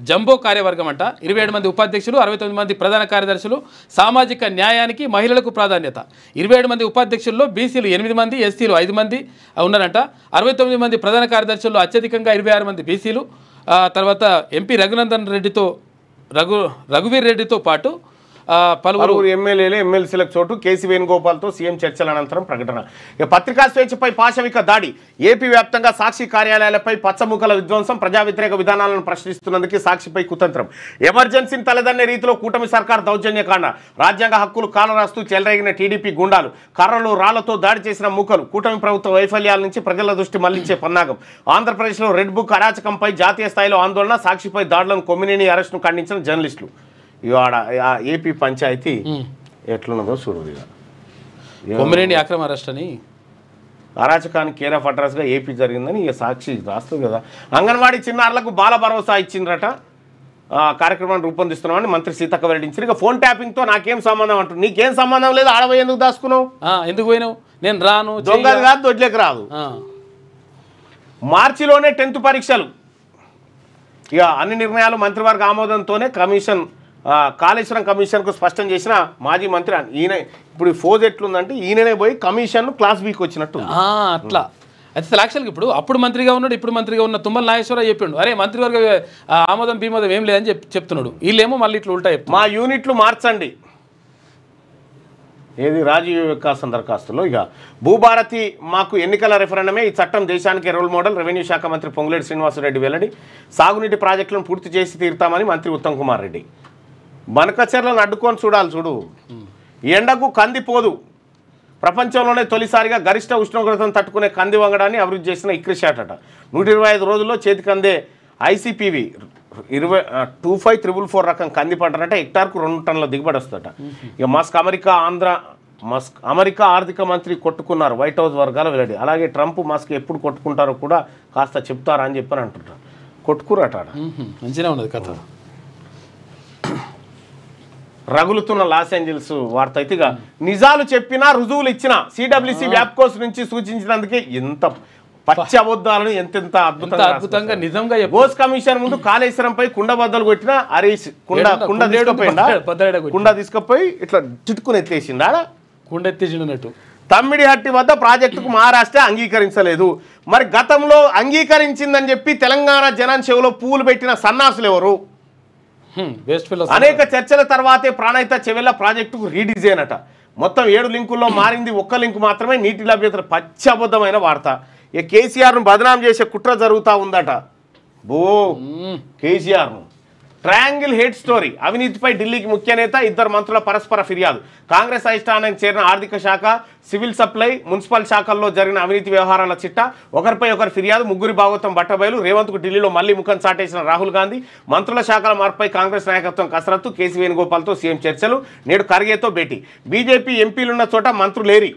[SPEAKER 2] జంబో కార్యవర్గం అంట. 27 మంది ఉపాధ్యక్షులు, 69 మంది ప్రధాన కార్యదర్శులు. సామాజిక న్యాయానికి మహిళలకు ప్రాధాన్యత. 27 మంది ఉపాధ్యక్షుల్లో బీసీలు 8 మంది, ఎస్సీలు 5 మంది ఉన్నారంట. 69 మంది ప్రధాన కార్యదర్శుల్లో అత్యధికంగా 26 మంది బీసీలు. తర్వాత ఎంపీ రఘువీర్ రెడ్డితో పాటు పలువురు
[SPEAKER 1] ఎమ్మెల్యేలు ఎమ్మెల్సీలకు చోటు కేసీ వేణుగోపాల్తో సీఎం చర్చల అనంతరం ప్రకటన. ఇక పత్రికా స్వేచ్ఛపై పాశవిక దాడి. ఏపీ వ్యాప్తంగా సాక్షి కార్యాలయాలపై పచ్చముఖల విధ్వంసం. ప్రజా వ్యతిరేక విధానాలను ప్రశ్నిస్తున్నందుకు సాక్షిపై కుతంత్రం. ఎమర్జెన్సీని తలదన్నే రీతిలో కూటమి సర్కార్ దౌర్జన్యకాండ. రాజ్యాంగ హక్కులు కాలరాస్తూ చెలరేగిన టీడీపీ గుండాలు. కర్రలు రాళ్లతో దాడి చేసిన మూకలు. కూటమి ప్రభుత్వ వైఫల్యాల నుంచి ప్రజల దృష్టి మళ్లించే పన్నాగం. ఆంధ్రప్రదేశ్లో రెడ్ బుక్ అరాచకంపై జాతీయ స్థాయిలో ఆందోళన. సాక్షిపై దాడులను కొమ్మినేని అరెస్టును ఖండించిన జర్నలిస్టులు. ఇవాడ ఏపీ పంచాయతీ ఎట్లున్నదో చూడదుగా.
[SPEAKER 2] కొమ్మినేని అక్రమ అరెస్ట్ అని
[SPEAKER 1] అరాచకానికి కేర్ ఆఫ్ అడ్రస్గా ఏపీ జరిగిందని ఇక సాక్షి రాస్తుంది కదా. అంగన్వాడీ చిన్నారులకు బాల భరోసా ఇచ్చిండ్రట. కార్యక్రమాన్ని రూపొందిస్తున్నామని మంత్రి సీతక్క వెల్లడించారు. ఇక ఫోన్ ట్యాపింగ్తో నాకేం సంబంధం అంటుంది. నీకేం సంబంధం లేదు, ఆడపోయి ఎందుకు దాచుకున్నావు?
[SPEAKER 2] ఎందుకు పోయినావు? నేను రాను,
[SPEAKER 1] దొంగది కాదు, దొడ్లేకి రాదు. మార్చిలోనే 10th పరీక్షలు. ఇక అన్ని నిర్ణయాలు మంత్రివర్గ ఆమోదంతోనే కమిషన్ కాళేశ్వరం కమిషన్కు స్పష్టం చేసిన మాజీ మంత్రి ఈయన. ఇప్పుడు ఫోజ్ ఎట్లుందంటే ఈయననే పోయి కమిషన్ క్లాస్ బీకి వచ్చినట్టు
[SPEAKER 2] అట్లా. అయితే యాక్చువల్గా ఇప్పుడు అప్పుడు మంత్రిగా ఉన్నాడు, ఇప్పుడు మంత్రిగా ఉన్న తుమ్మల నాగేశ్వరరావు చెప్పిండు, అరే మంత్రివర్గ ఆమోదం బీమోదం ఏం లేదని చెప్తున్నాడు. వీళ్ళేమో మళ్ళీ ఇట్లా ఉల్టా చెప్తారు,
[SPEAKER 1] మా యూనిట్లు మార్చండి. ఏది రాజీవ్ వికాసం దరఖాస్తులో. ఇక భూభారతి మాకు ఎన్నికల రెఫరెండమే ఈ చట్టం దేశానికి రోల్ మోడల్. రెవెన్యూ శాఖ మంత్రి పొంగులేటి శ్రీనివాసరెడ్డి వెల్లడి. సాగునీటి ప్రాజెక్టులను పూర్తి చేసి తీరుతామని మంత్రి ఉత్తమ్ కుమార్ రెడ్డి. బనకచెర్లను అడ్డుకొని చూడాలి చూడు. ఎండకు కంది పోదు. ప్రపంచంలోనే తొలిసారిగా గరిష్ట ఉష్ణోగ్రతను తట్టుకునే కంది వంగడాన్ని అభివృద్ధి చేసిన ఇక్రిషాట్ అట. 125 రోజుల్లో చేతికి అందే ICPV 2544 రకం కంది పంటనట. హెక్టార్కు 2 టన్నుల దిగుబడి వస్తుందట. ఇక అమెరికా ఆర్థిక మంత్రి కొట్టుకున్నారు, వైట్ హౌస్ వర్గాల వెల్లడి. అలాగే ట్రంప్ మస్క్ ఎప్పుడు కొట్టుకుంటారో కూడా కాస్త చెప్తారా అని చెప్పని అంటుంటారు. కొట్టుకురట.
[SPEAKER 2] మంచిగా ఉన్నది కథ.
[SPEAKER 1] రగులుతున్న లాస్ ఏంజల్స్ వార్త అయితే ఇక నిజాలు చెప్పినా రుజువులు ఇచ్చిన CWC వ్యాప్కోస్ నుంచి సూచించినందుకే ఎంత పచ్చి అబద్ధాలను ఎంతెంత
[SPEAKER 2] అద్భుతంగా నిజంగా
[SPEAKER 1] బోస్ కమిషన్ ముందు కాళేశ్వరంపై కుండబద్దలు కొట్టిన హరీష్. కుండ తీసుకుపోయి ఇట్లా చుట్టుకుని ఎత్తేసిండు. ఆడ
[SPEAKER 2] కుండ ఎత్తేసిండు.
[SPEAKER 1] తమ్మిడిహట్టి వద్ద ప్రాజెక్టుకు మహారాష్ట్ర అంగీకరించలేదు. మరి గతంలో అంగీకరించిందని చెప్పి తెలంగాణ జనాన్ చెవులో పూలు పెట్టిన సన్నాసులు ఎవరు? అనేక చర్చల తర్వాతే ప్రాణహిత చెవెళ్ళ ప్రాజెక్టుకు రీడిజైన్ అట. మొత్తం 7 లింకుల్లో మారింది 1 లింకు మాత్రమే. నీటి లభ్యత పచ్చి అబద్ధమైన వార్త. ఇక కేసీఆర్ను బదనాం చేసే కుట్ర జరుగుతూ ఉందట. కేసీఆర్ను ట్రయాంగిల్ హెడ్ స్టోరీ. అవినీతిపై ఢిల్లీకి ముఖ్య నేత, 2 మంత్రుల పరస్పర ఫిర్యాదు. కాంగ్రెస్ అధిష్టానానికి చేరిన ఆర్థిక శాఖ, సివిల్ సప్లై, మున్సిపల్ శాఖల్లో జరిగిన అవినీతి వ్యవహారాల చిట్ట. ఒకరిపై ఒకరు ఫిర్యాదు. ముగ్గురి భాగవతం బట్టబయలు. రేవంత్కు ఢిల్లీలో మళ్లీ ముఖం చాటేసిన రాహుల్ గాంధీ. మంత్రుల శాఖల మార్పుపై కాంగ్రెస్ నాయకత్వం కసరత్తు. కేసీ వేణుగోపాల్తో సీఎం చర్చలు. నేడు ఖర్గేతో భేటీ. బీజేపీ ఎంపీలున్న చోట మంత్రులేరి.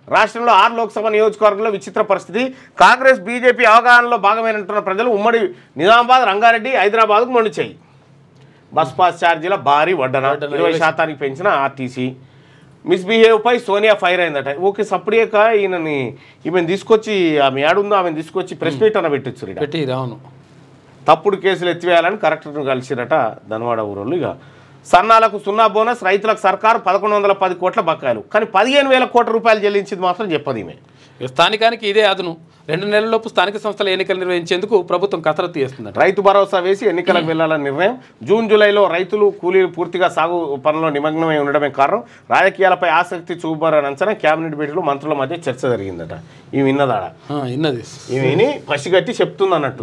[SPEAKER 1] రాష్ట్రంలో 6 లోక్సభ నియోజకవర్గంలో విచిత్ర పరిస్థితి. కాంగ్రెస్ బీజేపీ అవగాహనలో భాగమైనట్టున్న ప్రజలు ఉమ్మడి నిజామాబాద్, రంగారెడ్డి, హైదరాబాద్కు మొండి చేయి. బస్ పాస్ ఛార్జీల భారీ వడ్డన. 20% పెంచిన ఆర్టీసీ. మిస్బిహేవ్పై సోనియా ఫైర్ అయిందట. ఓకే, సప్పుడేక ఈమెను తీసుకొచ్చి ఆమె ఏడుందో ఆమెను తీసుకొచ్చి ప్రెస్ మీట్ అన్న పెట్టచ్చు. తప్పుడు కేసులు ఎత్తివేయాలని కలెక్టర్ను కలిసిరట ధనవాడ ఊరోళ్ళు. ఇక సన్నాలకు 0 బోనస్. రైతులకు సర్కారు 1110 కోట్ల బకాయిలు. కానీ 15,000 కోట్ల రూపాయలు చెల్లించింది మాత్రం చెప్పదు ఈమె.
[SPEAKER 2] స్థానికానికి ఇదే అదును. 2 నెలల్లోపు స్థానిక సంస్థల ఎన్నికలు నిర్వహించేందుకు ప్రభుత్వం కసరత్తు చేస్తుంది.
[SPEAKER 1] రైతు భరోసా వేసి ఎన్నికలకు వెళ్లాలని నిర్ణయం. జూన్, జూలైలో రైతులు, కూలీలు పూర్తిగా సాగు పనుల్లో నిమగ్నమై ఉండడమే కారణం. రాజకీయాలపై ఆసక్తి చూపారని అంచనా. కేబినెట్ భేటీలో మంత్రుల మధ్య చర్చ జరిగిందట. ఈమె విన్నదాడ, ఈమెని పసిగట్టి చెప్తుంది అన్నట్టు.